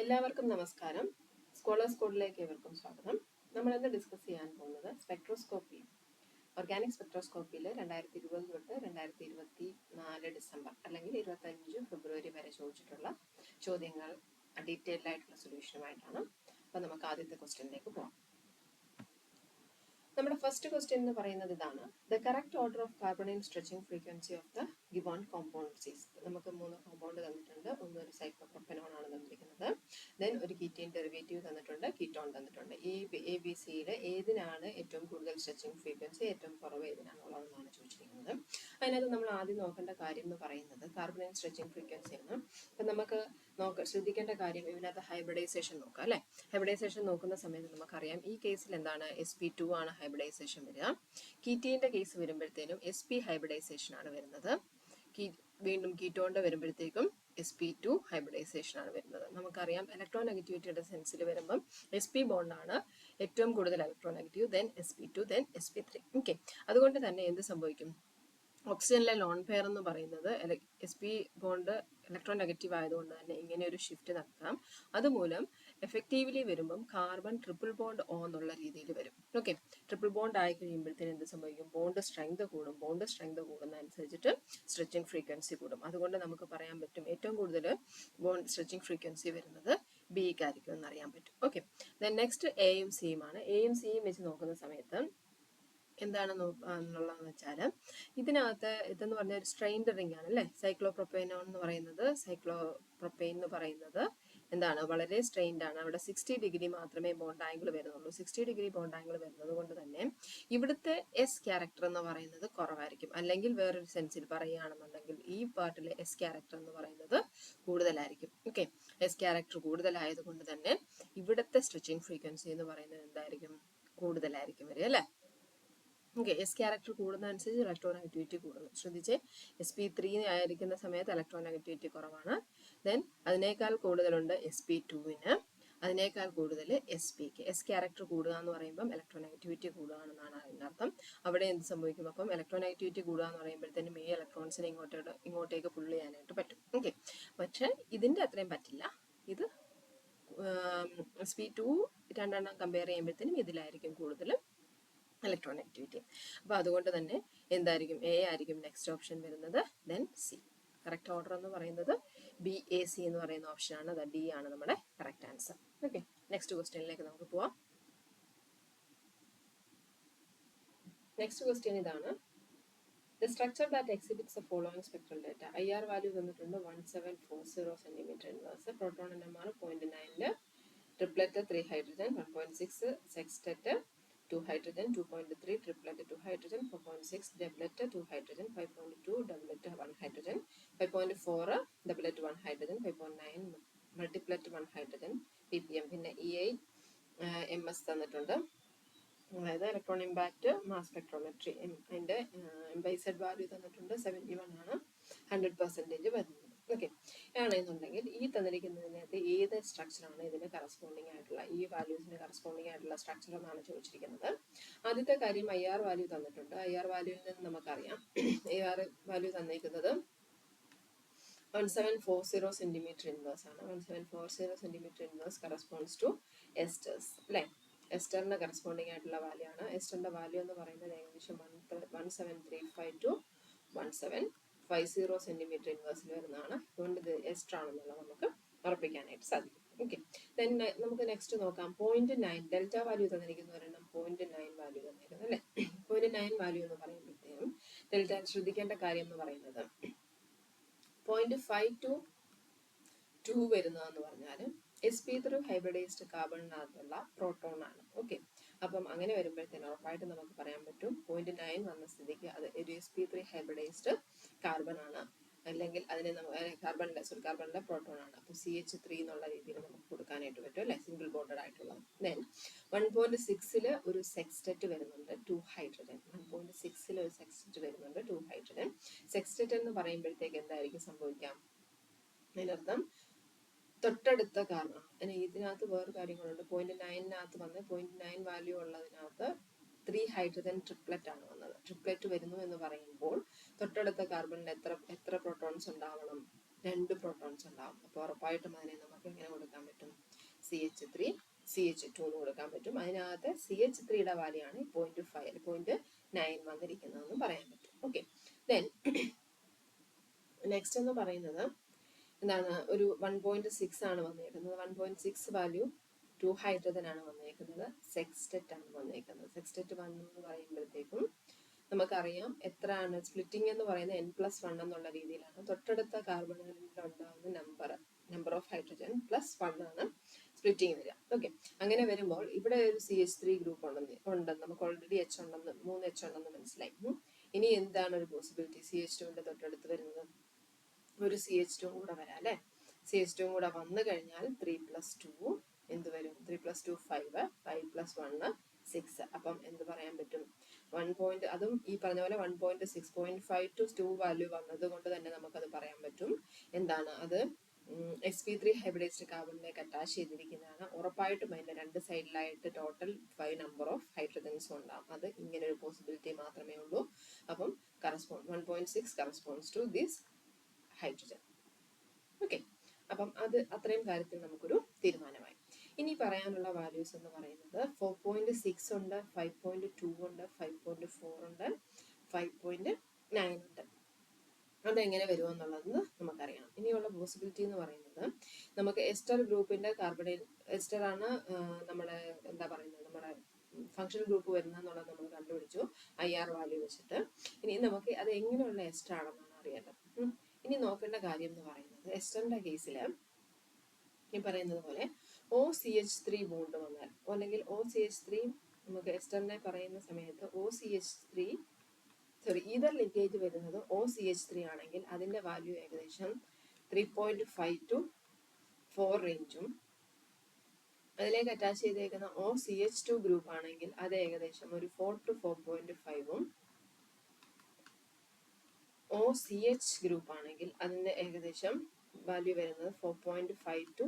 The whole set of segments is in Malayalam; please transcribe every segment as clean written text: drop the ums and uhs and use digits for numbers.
എല്ലാവർക്കും നമസ്കാരം. സ്കോളേഴ്സ് കോഡിലേക്ക് ഏവർക്കും സ്വാഗതം. നമ്മൾ ഇന്ന് ഡിസ്കസ് ചെയ്യാൻ പോകുന്നത് സ്പെക്ട്രോസ്കോപ്പി. ഓർഗാനിക് സ്പെക്ട്രോസ്കോപ്പിയിൽ 2020 തൊട്ട് 2024 ഡിസംബർ അല്ലെങ്കിൽ 25 ഫെബ്രുവരി വരെ ചോദിച്ചിട്ടുള്ള ചോദ്യങ്ങൾ ഡീറ്റെയിൽഡ് ആയിട്ടുള്ള സൊല്യൂഷനുമായിട്ടാണ്. അപ്പോൾ നമുക്ക് ആദ്യത്തെ ക്വസ്റ്റ്യനിലേക്ക് പോകാം. നമ്മുടെ ഫസ്റ്റ് ക്വസ്റ്റ്യൻ എന്ന് പറയുന്നത് ഇതാണ്: the correct order of carbon in stretching frequency of the given compounds is. നമുക്ക് 3 കോമ്പൗണ്ട് തന്നിട്ടുണ്ട്. ഒന്ന് ഒരു സൈക്ലോപ്രോപ്പനോൺ ആണ് തന്നിരിക്കുന്നത്. ദെൻ ഒരു കീറ്റീൻ ഡെറിവേറ്റീവ് തന്നിട്ടുണ്ട്, കീറ്റോൺ തന്നിട്ടുണ്ട്. ഈ ABC-യിൽ ഏതിനാണ് ഏറ്റവും കൂടുതൽ സ്ട്രെച്ചിങ് ഫ്രീക്വൻസി, ഏറ്റവും കുറവ് ഏതിനാണുള്ളതെന്നാണ് ചോദിച്ചിരിക്കുന്നത്. അതിനകത്ത് നമ്മൾ ആദ്യം നോക്കേണ്ട കാര്യം എന്ന് പറയുന്നത് കാർബൺ ഇൻ സ്ട്രെച്ചിങ് ഫ്രീക്വൻസി ആണ്. അപ്പം നമുക്ക് ശ്രദ്ധിക്കേണ്ട കാര്യം ഇതിനകത്ത് ഹൈബ്രിഡൈസേഷൻ നോക്കാം അല്ലേ. ഹൈബ്രിഡൈസേഷൻ നോക്കുന്ന സമയത്ത് നമുക്കറിയാം ഈ കേസിൽ എന്താണ് sp2 ആണ് ഹൈബ്രിഡൈസേഷൻ വരിക. കീറ്റീൻ്റെ കേസ് വരുമ്പോഴത്തേനും sp ഹൈബ്രിഡൈസേഷൻ ആണ് വരുന്നത്. വീണ്ടും കീറ്റോണിന്റെ വരുമ്പോഴത്തേക്കും sp2 ഹൈബ്രിഡൈസേഷൻ ആണ് വരുന്നത്. നമുക്കറിയാം ഇലക്ട്രോൺ നെഗറ്റിവിറ്റിയുടെ സെൻസിൽ വരുമ്പം sp ബോണ്ടാണ് ഏറ്റവും കൂടുതൽ electron negative, then sp2, then sp3. Okay, അതുകൊണ്ട് തന്നെ എന്ത് സംഭവിക്കും? ഓക്സിജനിലെ ലോൺ പെയർ എന്ന് പറയുന്നത് sp ബോണ്ട് ഇലക്ട്രോൺ നെഗറ്റീവ് ആയതുകൊണ്ട് തന്നെ ഇങ്ങനെ ഒരു ഷിഫ്റ്റ് നടത്താം. അതുമൂലം എഫക്റ്റീവ്ലി വരുമ്പം കാർബൺ ട്രിപ്പിൾ ബോണ്ട് ഓ എന്നുള്ള രീതിയിൽ വരും. ഓക്കെ, ട്രിപ്പിൾ ബോണ്ട് ആയി കഴിയുമ്പോഴത്തേന് എന്ത് സംഭവിക്കും? ബോണ്ട് സ്ട്രെങ്ത് കൂടും. ബോണ്ട് സ്ട്രെങ്ത് കൂടുന്നതനുസരിച്ചിട്ട് സ്ട്രെച്ചിങ് ഫ്രീക്വൻസി കൂടും. അതുകൊണ്ട് നമുക്ക് പറയാൻ പറ്റും ഏറ്റവും കൂടുതൽ ബോണ്ട് സ്ട്രെച്ചിങ് ഫ്രീക്വൻസി വരുന്നത് ബിക്കായിരിക്കും എന്നറിയാൻ പറ്റും. ഓക്കെ, ദെൻ നെക്സ്റ്റ് എയും സിയും ആണ്. എയും സിയും വെച്ച് നോക്കുന്ന സമയത്ത് എന്താണ് എന്നുള്ളതെന്ന് വെച്ചാൽ ഇതിനകത്ത് ഇതെന്ന് പറഞ്ഞാൽ ഒരു സ്ട്രെയിൻഡ് റിംഗ് ആണ് അല്ലേ. സൈക്ലോപ്രൊപ്പൈനോൺ എന്ന് പറയുന്നത് എന്താണ്? വളരെ സ്ട്രെയിൻഡ് ആണ്. അവിടെ 60 ഡിഗ്രി മാത്രമേ ബോണ്ട് ആംഗിൾ വരുന്നുള്ളൂ. 60 ഡിഗ്രി ബോണ്ട് ആംഗിൾ വരുന്നത് കൊണ്ട് തന്നെ ഇവിടുത്തെ എസ് ക്യാരക്ടർ എന്ന് പറയുന്നത് കുറവായിരിക്കും. അല്ലെങ്കിൽ വേറൊരു സെൻസിൽ പറയുകയാണെന്നുണ്ടെങ്കിൽ ഈ പാർട്ടിലെ എസ് ക്യാരക്ടർ എന്ന് പറയുന്നത് കൂടുതലായിരിക്കും. ഓക്കെ, എസ് ക്യാരക്ടർ കൂടുതലായതുകൊണ്ട് തന്നെ ഇവിടുത്തെ സ്ട്രെച്ചിങ് ഫ്രീക്വൻസി എന്ന് പറയുന്നത് എന്തായിരിക്കും? കൂടുതലായിരിക്കും വരിക അല്ലേ. ഓക്കെ, എസ് ക്യാരക്ടർ കൂടുന്നതനുസരിച്ച് ഇലക്ട്രോനെഗറ്റിവിറ്റി കൂടുന്നു. ശ്രദ്ധിച്ച്, sp3 ആയിരിക്കുന്ന സമയത്ത് ഇലക്ട്രോനെഗറ്റിവിറ്റി കുറവാണ്. ദെൻ അതിനേക്കാൾ കൂടുതലുണ്ട് sp2-ന്, അതിനേക്കാൾ കൂടുതൽ sp-ക്ക്. എസ് ക്യാരക്ടർ കൂടുക എന്ന് പറയുമ്പം ഇലക്ട്രോനെഗറ്റിവിറ്റി കൂടുകയാണെന്നാണ് അതിൻ്റെ അർത്ഥം. അവിടെ എന്ത് സംഭവിക്കും? അപ്പം ഇലക്ട്രോനെഗറ്റിവിറ്റി കൂടുക എന്ന് പറയുമ്പോഴത്തേനും ഈ ഇലക്ട്രോൺസിനെ ഇങ്ങോട്ടേക്ക് പുള്ള് ചെയ്യാനായിട്ട് പറ്റും. ഓക്കെ, പക്ഷെ ഇതിൻ്റെ അത്രയും പറ്റില്ല. ഇത് sp2 രണ്ടെണ്ണം കമ്പയർ ചെയ്യുമ്പോഴത്തേനും ഇതിലായിരിക്കും കൂടുതൽ ഇലക്ട്രോനെഗറ്റിവിറ്റി. അപ്പോൾ അതുകൊണ്ട് തന്നെ എന്തായിരിക്കും? എ ആയിരിക്കും നെക്സ്റ്റ് ഓപ്ഷൻ വരുന്നത്, ദെൻ സി. കറക്റ്റ് ഓർഡർ എന്ന് പറയുന്നത് BAC എന്ന് പറയുന്ന ഓപ്ഷനാണ്. അത് ഡി ആണ് നമ്മുടെ കറക്റ്റ് ആൻസർ. ഓക്കെ, നെക്സ്റ്റ് ക്വസ്റ്റ്യനിലേക്ക് നമുക്ക് പോവാം. നെക്സ്റ്റ് ക്വസ്റ്റ്യൻ ഇതാണ്: the structure that exhibits the following spectral data. IR value തന്നിട്ടുണ്ട് 1740 centimetre inverse. Proton NMR 0.9, triplet 3 hydrogen, 1.6 സെക്സ്റ്ററ്റ് 2 hydrogen, 2.3 triplet 2 hydrogen, 4.6 doublet 2 hydrogen, 5.2 doublet 1 hydrogen, 5.4 doublet 1 hydrogen, 5.9 multiplet 1 hydrogen, ppm. പിന്നെ EI MS തന്നിട്ടുണ്ട്. അതായത് ഇലക്ട്രോൺ ഇമ്പാക്റ്റ് മാസ് സ്പെക്ട്രോമെട്രി. അതിൻ്റെ MZ വാല്യൂ തന്നിട്ടുണ്ട് 71 ആണ്. 100% വരുന്നത്. ഓക്കെ, ആണെന്നുണ്ടെങ്കിൽ ഈ തന്നിരിക്കുന്നതിനകത്ത് ഏത് സ്ട്രക്ചറാണ് ഇതിന് കറസ്പോണ്ടിങ് ആയിട്ടുള്ള, ഈ വാല്യൂസിന് കറസ്പോണ്ടിങ് ആയിട്ടുള്ള സ്ട്രക്ചർ എന്നാണ് ചോദിച്ചിരിക്കുന്നത്. ആദ്യത്തെ കാര്യം IR വാല്യൂ തന്നിട്ടുണ്ട്. IR വാല്യൂവിൽ നിന്ന് നമുക്കറിയാം IR വാല്യൂ തന്നിരിക്കുന്നത് 1740 സെന്റിമീറ്റർ ഇൻവേഴ്സ് ആണ്. 1740 centimetre inverse corresponds to esters അല്ലേ. എസ്റ്ററിന് കറസ്പോണ്ടിങ് ആയിട്ടുള്ള വാല്യൂ ആണ്. എസ്റ്ററിന്റെ വാല്യൂ എന്ന് പറയുന്നത് ഏകദേശം 1735 to 1750 സെന്റിമീറ്റർ ഇൻവേഴ്സിൽ വരുന്നതാണ്. അതുകൊണ്ട് ഇത് എസ്റ്റർ ആണെന്നുള്ളത് നമുക്ക് ഉറപ്പിക്കാനായിട്ട് സാധിക്കും. ഓക്കെ, ദെൻ നമുക്ക് നെക്സ്റ്റ് നോക്കാം. 0.9 ഡെൽറ്റ വാല്യൂ തന്നിരിക്കുന്ന ഒരെണ്ണം 0.9 വാല്യൂ തന്നിരിക്കുന്നു അല്ലേ. 0.9 വാല്യൂ എന്ന് പറയുമ്പോഴത്തേനും ഡെൽറ്റ ശ്രദ്ധിക്കേണ്ട കാര്യം എന്ന് പറയുന്നത് 0.5 to 2 വരുന്നതെന്ന് പറഞ്ഞാൽ sp3 ഹൈബ്രിഡൈസ്ഡ് കാർബണിനകത്തുള്ള പ്രോട്ടോൺ ആണ്. ഓക്കെ, അപ്പം അങ്ങനെ വരുമ്പോഴത്തേന് ഉറപ്പായിട്ട് നമുക്ക് പറയാൻ പറ്റും 0.9 വന്ന സ്ഥിതിക്ക് അത് ഒരു sp3 ഹൈബ്രിഡൈസ്ഡ് കാർബൺ ആണ്, അല്ലെങ്കിൽ അതിനെ കാർബണിലെ പ്രോട്ടോൺ ആണ്. അപ്പോൾ CH3 എന്നുള്ള രീതിയിൽ നമുക്ക് കൊടുക്കാനായിട്ട് പറ്റും അല്ലെ, സിംഗിൾ ബോണ്ടഡ് ആയിട്ടുള്ളത്. ദെൻ 1.6 ഒരു സെക്സ്റ്ററ്റ് വരുന്നുണ്ട് 2 ഹൈഡ്രജൻ. 1.6 ഒരു സെക്സ്റ്ററ്റ് വരുന്നുണ്ട് 2 ഹൈഡ്രജൻ. സെക്സ്റ്ററ്റ് എന്ന് പറയുമ്പോഴത്തേക്ക് എന്തായിരിക്കും സംഭവിക്കാം? അതിനർത്ഥം തൊട്ടടുത്ത കാർബൺ. ഇതിനകത്ത് വേറെ കാര്യങ്ങളുണ്ട്. 0.9 വന്ന് 0.9 വാല്യൂ ഉള്ളതിനകത്ത് 3 ഹൈഡ്രജൻ ട്രിപ്ലറ്റ് ആണ് വന്നത്. ട്രിപ്ലറ്റ് വരുന്നു എന്ന് പറയുമ്പോൾ തൊട്ടടുത്ത കാർബണിൽ എത്ര പ്രോട്ടോൺസ് ഉണ്ടാവണം? 2 പ്രോട്ടോൺസ് ഉണ്ടാവും. അപ്പോൾ ഉറപ്പായിട്ടും അതിനെ നമുക്ക് എങ്ങനെ കൊടുക്കാൻ പറ്റും? CH3 CH2 എന്ന് കൊടുക്കാൻ പറ്റും. അതിനകത്ത് CH3യുടെ വാല്യൂ ആണ് 0.9 വന്നിരിക്കുന്നതെന്ന് പറയാൻ പറ്റും. ഓക്കെ, ദെൻ നെക്സ്റ്റ് എന്ന് പറയുന്നത് എന്താണ്, ഒരു 1.6 ആണ് വന്നേക്കുന്നത്. 1.6 വാല്യൂ 2 ഹൈഡ്രജൻ ആണ് വന്നേക്കുന്നത്. സെക്സ്റ്ററ്റ് ആണ് വന്നേക്കുന്നത്. സെക്സ്റ്ററ്റ് വന്നെന്ന് പറയുമ്പോഴത്തേക്കും നമുക്കറിയാം എത്രയാണ് സ്പ്ലിറ്റിംഗ് എന്ന് പറയുന്നത് n+1 എന്നുള്ള രീതിയിലാണ്. തൊട്ടടുത്ത കാർബണുകളിൽ ഉണ്ടാകുന്ന നമ്പർ ഓഫ് ഹൈഡ്രജൻ +1 ആണ് സ്പ്ലിറ്റിംഗ് വരിക. ഓക്കെ, അങ്ങനെ വരുമ്പോൾ ഇവിടെ ഒരു CH3 ഗ്രൂപ്പ് ഉണ്ടെന്ന് നമുക്ക് ഓൾറെഡി H ഉണ്ടെന്ന് 3 H ഉണ്ടെന്ന് മനസ്സിലായി. ഇനി എന്താണ് ഒരു പോസിബിലിറ്റി? CH2ന്റെ തൊട്ടടുത്ത് വരുന്നത് ഒരു CH2 കൂടെ വരാം അല്ലെ. CH2 കൂടെ വന്നു കഴിഞ്ഞാൽ 3+2 എന്ത് വരും? 3+2 5, 5+1 6. അപ്പം എന്ത് പറയാൻ പറ്റും? 1. അതും ഈ പറഞ്ഞ പോലെ 1.6.5 to 2 വാല്യൂ വന്നത് കൊണ്ട് തന്നെ നമുക്കത് പറയാൻ പറ്റും. എന്താണ് അത്? sp3 hybridised കാർബണിലേക്ക് attach ചെയ്തിരിക്കുന്നതാണ്. ഉറപ്പായിട്ടും അതിന്റെ 2 സൈഡിലായിട്ട് ടോട്ടൽ 5 നമ്പർ ഓഫ് ഹൈഡ്രജൻസ് ഉണ്ടാകും. അത് ഇങ്ങനെ ഒരു പോസിബിലിറ്റി മാത്രമേ ഉള്ളൂ. അപ്പം 1.6 corresponds to this hydrogen. Okay, അപ്പം അത് അത്രയും കാര്യത്തിൽ നമുക്കൊരു തീരുമാനമായി. ഇനി പറയാനുള്ള വാല്യൂസ് എന്ന് പറയുന്നത് 4.6 ഉണ്ട്, 5.2 ഉണ്ട്, 5.4 ഉണ്ട്, 5.9 ഉണ്ട്. അതെങ്ങനെ വരുമെന്നുള്ളത് നമുക്കറിയണം. ഇനിയുള്ള പോസിബിലിറ്റി എന്ന് പറയുന്നത് നമുക്ക് എസ്റ്റർ ഗ്രൂപ്പിന്റെ കാർബണിൽ എസ്റ്റർ ആണ് നമ്മുടെ എന്താ പറയുന്നത് നമ്മുടെ ഫങ്ഷണൽ ഗ്രൂപ്പ് വരുന്നതെന്നുള്ളത് നമ്മൾ കണ്ടുപിടിച്ചു IR വാല്യൂ വെച്ചിട്ട്. ഇനി നമുക്ക് അത് എങ്ങനെയുള്ള എസ്റ്റർ ആണെന്നാണ് അറിയേണ്ടത്. ഇനി നോക്കേണ്ട കാര്യം എന്ന് പറയുന്നത് എസ്റ്ററിന്റെ കേസിൽ ഈ പറയുന്നത് പോലെ OCH3 ബോണ്ട് വന്നാൽ അല്ലെങ്കിൽ OCH3 നമുക്ക് എസ്റ്ററിനെ പറയുന്ന സമയത്ത് OCH3 ഈതർ ലിങ്കേജ് വരുന്നത് OCH3 ആണെങ്കിൽ അതിന്റെ വാല്യൂ ഏകദേശം 3.5 to 4 റേഞ്ചും അതിലേക്ക് അറ്റാച്ച് ചെയ്തേക്കുന്ന OCH2 ഗ്രൂപ്പ് ആണെങ്കിൽ അത് ഏകദേശം ഒരു 4 to 4.5ഉം OCH ഗ്രൂപ്പ് ആണെങ്കിൽ അതിന്റെ ഏകദേശം വാല്യൂ വരുന്നത് 4.5 to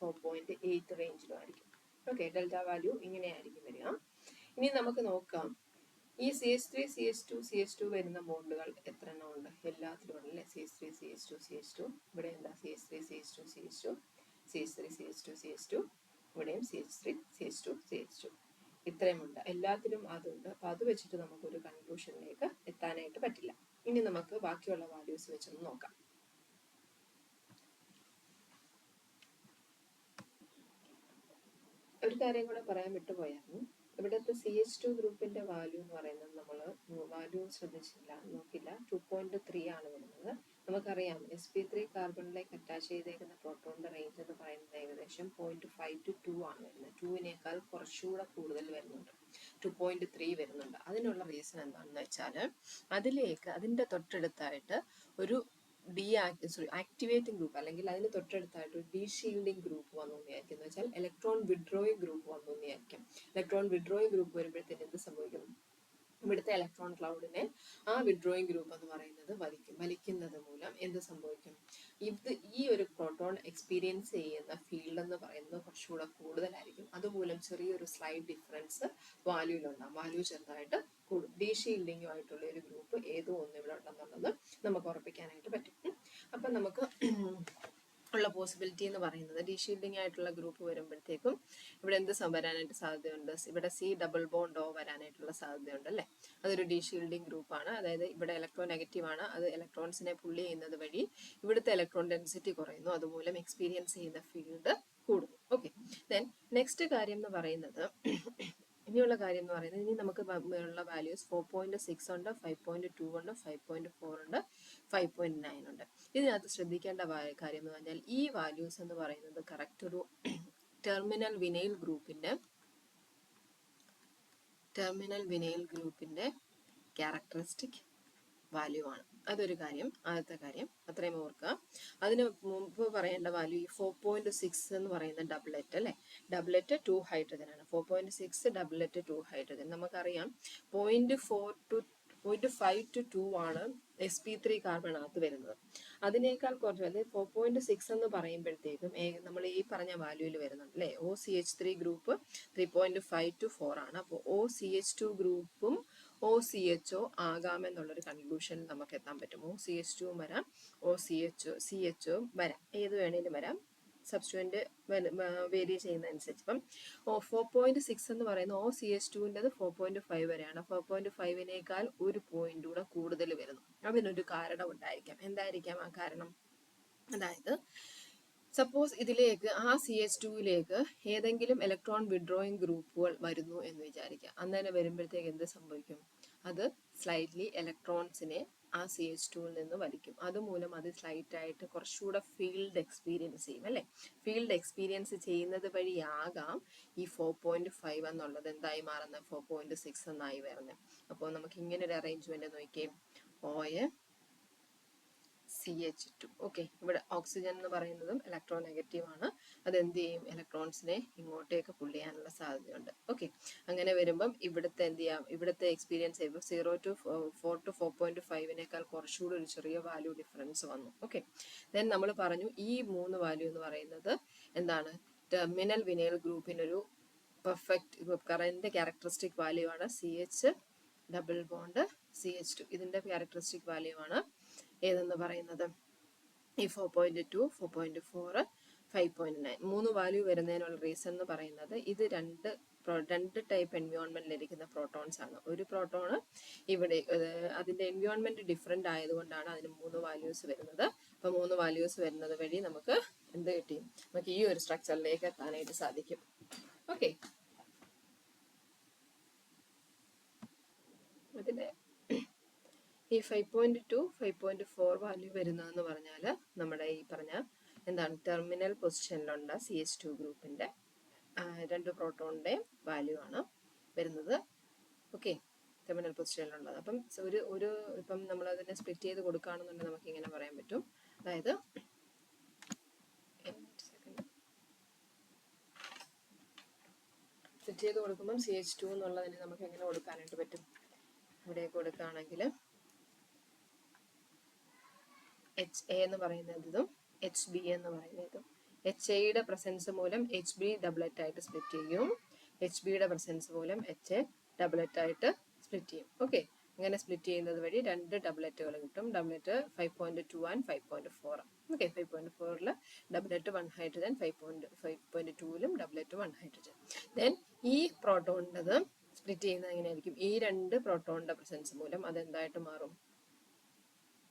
4.8 റേഞ്ചിലും ആയിരിക്കും. ഓക്കെ, ഡെൽറ്റ വാല്യൂ ഇങ്ങനെയായിരിക്കും വരിക. ഇനി നമുക്ക് നോക്കാം ഈ CH3 CH2 വരുന്ന ബോണ്ടുകൾ എത്ര എണ്ണം ഉണ്ട്? എല്ലാത്തിലും ഉണ്ടല്ലേ. CH3 CH2 CH2, ഇവിടെ എന്താ CH3 CH2 CH2, CH3 CH2 CH2, ഇവിടെയും CH3 CH2 CH2, ഇത്രയുമുണ്ട്. എല്ലാത്തിലും അതുണ്ട്. അപ്പൊ അത് വെച്ചിട്ട് നമുക്കൊരു കൺക്ലൂഷനിലേക്ക് എത്താനായിട്ട് പറ്റില്ല. ഇനി നമുക്ക് ബാക്കിയുള്ള വാല്യൂസ് വെച്ചൊന്ന് നോക്കാം. ഒരു കാര്യം കൂടെ പറയാൻ വിട്ടുപോയായിരുന്നു. ഇവിടുത്തെ CH2 ഗ്രൂപ്പിന്റെ വാല്യൂ എന്ന് പറയുന്നത് നമ്മൾ വാല്യൂ നോക്കില്ല. 2.3 ആണ് വരുന്നത്. നമുക്കറിയാം sp3 കാർബണിലേക്ക് അറ്റാച്ച് ചെയ്തേക്കുന്ന പ്രോട്ടോണിന്റെ റേഞ്ച് എന്ന് പറയുന്നത് ഏകദേശം 0.5 to 2 ആണ് വരുന്നത്. 2വിനേക്കാൾ കുറച്ചുകൂടെ കൂടുതൽ വരുന്നുണ്ട്, 2.3 വരുന്നുണ്ട്. അതിനുള്ള റീസൺ എന്താണെന്ന് വെച്ചാൽ അതിലേക്ക് അതിന്റെ തൊട്ടടുത്തായിട്ട് ഒരു ആക്ടിവേറ്റിംഗ് ഗ്രൂപ്പ് അല്ലെങ്കിൽ അതിന് തൊട്ടടുത്തായിട്ട് ഒരു ഡീഷീൽഡിംഗ് ഗ്രൂപ്പ് വന്നു വിചാരിക്കും. എന്ന് വെച്ചാൽ ഇലക്ട്രോൺ വിഡ്രോയിങ് ഗ്രൂപ്പ് വന്നു വിചാരിക്കും. ഇലക്ട്രോൺ വിഡ്രോയിങ് ഗ്രൂപ്പ് വരുമ്പോഴത്തേന് എന്ത് സംഭവിക്കും? ഇവിടുത്തെ ഇലക്ട്രോൺ ക്ലൗഡിനെ ആ വിഡ്രോയിങ് ഗ്രൂപ്പ് എന്ന് പറയുന്നത് വലിക്കുന്നത് മൂലം എന്ത് സംഭവിക്കും? ഈ ഒരു പ്രോട്ടോൺ എക്സ്പീരിയൻസ് ചെയ്യുന്ന ഫീൽഡ് എന്ന് പറയുന്നത് കുറച്ചുകൂടെ കൂടുതലായിരിക്കും. അതുമൂലം ചെറിയൊരു സ്ലൈഡ് ഡിഫറൻസ് വാല്യൂയിലുണ്ടാകും. വാല്യൂ ചെറുതായിട്ട് കൂടും. ഡീഷീൽഡിങ്ങുമായിട്ടുള്ള ഒരു ഗ്രൂപ്പ് ഏതോ ഒന്ന് ഇവിടെ ഉണ്ടെന്നുള്ളത് നമുക്ക് ഉറപ്പിക്കാനായിട്ട് പറ്റും. അപ്പം നമുക്ക് ഉള്ള പോസിബിലിറ്റി എന്ന് പറയുന്നത് ഡീഷീൽഡിംഗ് ആയിട്ടുള്ള ഗ്രൂപ്പ് വരുമ്പോഴത്തേക്കും ഇവിടെ എന്ത് വരാനായിട്ട് സാധ്യതയുണ്ട്? ഇവിടെ C+O വരാനായിട്ടുള്ള സാധ്യതയുണ്ട് അല്ലേ. അതൊരു ഡീഷീൽഡിംഗ് ഗ്രൂപ്പാണ്. അതായത് ഇവിടെ ഇലക്ട്രോൺ നെഗറ്റീവ് ആണ്. അത് ഇലക്ട്രോൺസിനെ പുള്ളി ചെയ്യുന്നത് വഴി ഇവിടുത്തെ ഇലക്ട്രോൺ ഡെൻസിറ്റി കുറയുന്നു. അതുമൂലം എക്സ്പീരിയൻസ് ചെയ്യുന്ന ഫീൽഡ് കൂടുന്നു. ഓക്കെ, ദെൻ നെക്സ്റ്റ് കാര്യം എന്ന് പറയുന്നത് ഇനിയുള്ള കാര്യം എന്ന് പറയുന്നത് ഇനി നമുക്ക് ഉള്ള വാല്യൂസ് 4.6 ഉണ്ട്, 5.2 ഉണ്ട്, 5.4 ഉണ്ട്, 5.9 ഉണ്ട്. ഇതിനകത്ത് ശ്രദ്ധിക്കേണ്ട കാര്യം എന്ന് പറഞ്ഞാൽ ഈ വാല്യൂസ് എന്ന് പറയുന്നത് കറക്റ്റ് ഒരു ടെർമിനൽ വിനൈൽ ഗ്രൂപ്പിന്റെ ക്യാരക്ടറിസ്റ്റിക് വാല്യൂ ആണ്. അതൊരു കാര്യം, ആദ്യത്തെ കാര്യം അത്രയും ഓർക്കുക. അതിന് മുമ്പ് പറയേണ്ട വാല്യൂ ഈ 4.6 എന്ന് പറയുന്ന ഡബിളറ്റ് അല്ലെ. ഡബിളറ്റ് 2 ഹൈഡ്രജൻ ആണ്. 4.6 ഡബിളറ്റ് 2 ഹൈഡ്രജൻ. നമുക്കറിയാം 0.5 to 2 ആണ് sp3 കാർബണകത്ത് വരുന്നത്. അതിനേക്കാൾ കുറച്ച് അതായത് 4.6 എന്ന് പറയുമ്പോഴത്തേക്കും നമ്മൾ ഈ പറഞ്ഞ വാല്യൂയിൽ വരുന്നുണ്ട് അല്ലെ. OCH3 ഗ്രൂപ്പ് 3.5 to 4 ആണ്. അപ്പോൾ OCH2 ഗ്രൂപ്പും OCHO ആകാമെന്നുള്ളൊരു കൺക്ലൂഷനിൽ നമുക്ക് എത്താൻ പറ്റും. OCH2 വരാം, CHO വരാം, ഏത് വേണേലും വരാം, സബ്സ്റ്റുവൻറ്റ് വേരി ചെയ്യുന്നതനുസരിച്ച്. ഇപ്പം 4.6 എന്ന് പറയുന്നത് OCH2ൻ്റെത് 4.5 വരെയാണ്. 4.5നേക്കാൾ ഒരു പോയിന്റ് കൂടെ കൂടുതൽ വരുന്നു. അതിനൊരു കാരണം ഉണ്ടായിരിക്കാം. എന്തായിരിക്കാം ആ കാരണം? അതായത് സപ്പോസ് ഇതിലേക്ക് ആ CH2യിലേക്ക് ഏതെങ്കിലും ഇലക്ട്രോൺ വിഡ്രോയിങ് ഗ്രൂപ്പുകൾ വരുന്നു എന്ന് വിചാരിക്കുക. അന്നേരം വരുമ്പോഴത്തേക്ക് എന്ത് സംഭവിക്കും? അത് സ്ലൈറ്റ്ലി ഇലക്ട്രോൺസിനെ ആ CH2യിൽ നിന്ന് വലിക്കും. അതുമൂലം അത് സ്ലൈറ്റായിട്ട് കുറച്ചുകൂടെ ഫീൽഡ് എക്സ്പീരിയൻസ് ചെയ്യും, അല്ലേ? ഫീൽഡ് എക്സ്പീരിയൻസ് ചെയ്യുന്നത് വഴിയാകാം ഈ 4.5 എന്നുള്ളത് എന്തായി മാറുന്നത്? 4.6 എന്നായി വരുന്നത്. അപ്പോൾ നമുക്ക് ഇങ്ങനെ ഒരു അറേഞ്ച്മെന്റ് നോക്കിയേ. CH2. ഓക്കെ, ഇവിടെ ഓക്സിജൻ എന്ന് പറയുന്നതും ഇലക്ട്രോ നെഗറ്റീവ് ആണ്. അത് എന്ത് ചെയ്യും? ഇലക്ട്രോൺസിനെ ഇങ്ങോട്ടേക്ക് പുൾ ചെയ്യാനുള്ള സാധ്യതയുണ്ട്. ഓക്കെ, അങ്ങനെ വരുമ്പം ഇവിടുത്തെ എന്ത് ചെയ്യാം? ഇവിടുത്തെ എക്സ്പീരിയൻസ് ചെയ്യുമ്പോൾ 0 to 4 to 4.5നേക്കാൾ കുറച്ചുകൂടി ഒരു ചെറിയ വാല്യൂ ഡിഫറൻസ് വന്നു. ഓക്കെ, ദെൻ നമ്മൾ പറഞ്ഞു ഈ 3 വാല്യൂ എന്ന് പറയുന്നത് എന്താണ്? ടെർമിനൽ വിനൈൽ ഗ്രൂപ്പിനൊരു പെർഫെക്റ്റ് കറന്റ് ക്യാരക്ടറിസ്റ്റിക് വാല്യൂ ആണ്. CH ഡബിൾ ബോണ്ട് CH2 ഇതിന്റെ ക്യാരക്ടറിസ്റ്റിക് വാല്യൂ ആണ് ഏതെന്ന് പറയുന്നത്. ഈ 4.2, 4.4, 5.9 3 വാല്യൂ വരുന്നതിനുള്ള റീസൺ എന്ന് പറയുന്നത് ഇത് രണ്ട് ടൈപ്പ് എൻവയോൺമെന്റിൽ ഇരിക്കുന്ന പ്രോട്ടോൺസ് ആണ്. ഒരു പ്രോട്ടോണ് ഇവിടെ അതിന്റെ എൻവയോൺമെന്റ് ഡിഫറെന്റ് ആയതുകൊണ്ടാണ് അതിന് 3 വാല്യൂസ് വരുന്നത്. അപ്പൊ 3 വാല്യൂസ് വരുന്നത് വഴി നമുക്ക് എന്ത് കിട്ടി? നമുക്ക് ഈ ഒരു സ്ട്രക്ചറിലേക്ക് എത്താനായിട്ട് സാധിക്കും. ഓക്കെ, അതിന്റെ ഈ 5.2, 5.4 വാല്യൂ വരുന്നതെന്ന് പറഞ്ഞാൽ നമ്മുടെ ഈ പറഞ്ഞ എന്താണ്? ടെർമിനൽ പൊസിഷനിലുള്ള CH2 ഗ്രൂപ്പിന്റെ 2 പ്രോട്ടോണിന്റെ വാല്യൂ ആണ് വരുന്നത്. ഓക്കെ, ടെർമിനൽ പൊസിഷനിലുള്ളത്. അപ്പം ഇപ്പം നമ്മൾ അതിനെ സ്പ്ലിറ്റ് ചെയ്ത് കൊടുക്കുകയാണെന്നുണ്ടെങ്കിൽ നമുക്ക് ഇങ്ങനെ പറയാൻ പറ്റും. അതായത് സ്പ്ലിറ്റ് ചെയ്ത് കൊടുക്കുമ്പം CH2 എന്നുള്ളതിന് നമുക്ക് എങ്ങനെ കൊടുക്കാനായിട്ട് പറ്റും? ഇവിടെ കൊടുക്കുകയാണെങ്കിൽ HA എന്ന് പറയുന്നതും HB എന്ന് പറയുന്നതും HAയുടെ പ്രസൻസ് മൂലം HB ഡബിളറ്റ് ആയിട്ട് സ്പ്ലിറ്റ് ചെയ്യും. HBയുടെ പ്രസൻസ് മൂലം HA ഡബിളറ്റ് ആയിട്ട് സ്പ്ലിറ്റ് ചെയ്യും. ഓക്കെ, അങ്ങനെ സ്പ്ലിറ്റ് ചെയ്യുന്നത് വഴി 2 ഡബിളറ്റുകൾ കിട്ടും. Doublet 5.2 and 5.4. ഓക്കെ, 5.4ൽ ഡബിളറ്റ് 1 ഹൈഡ്രജൻ, 5.2ലും ഡബിളറ്റ് 1 ഹൈഡ്രജൻ. ദെൻ ഈ പ്രോട്ടോണിൻ്റെത് സ്പ്ലിറ്റ് ചെയ്യുന്നത് എങ്ങനെയായിരിക്കും? ഈ 2 പ്രോട്ടോണിന്റെ പ്രസൻസ് മൂലം അതെന്തായിട്ട് മാറും?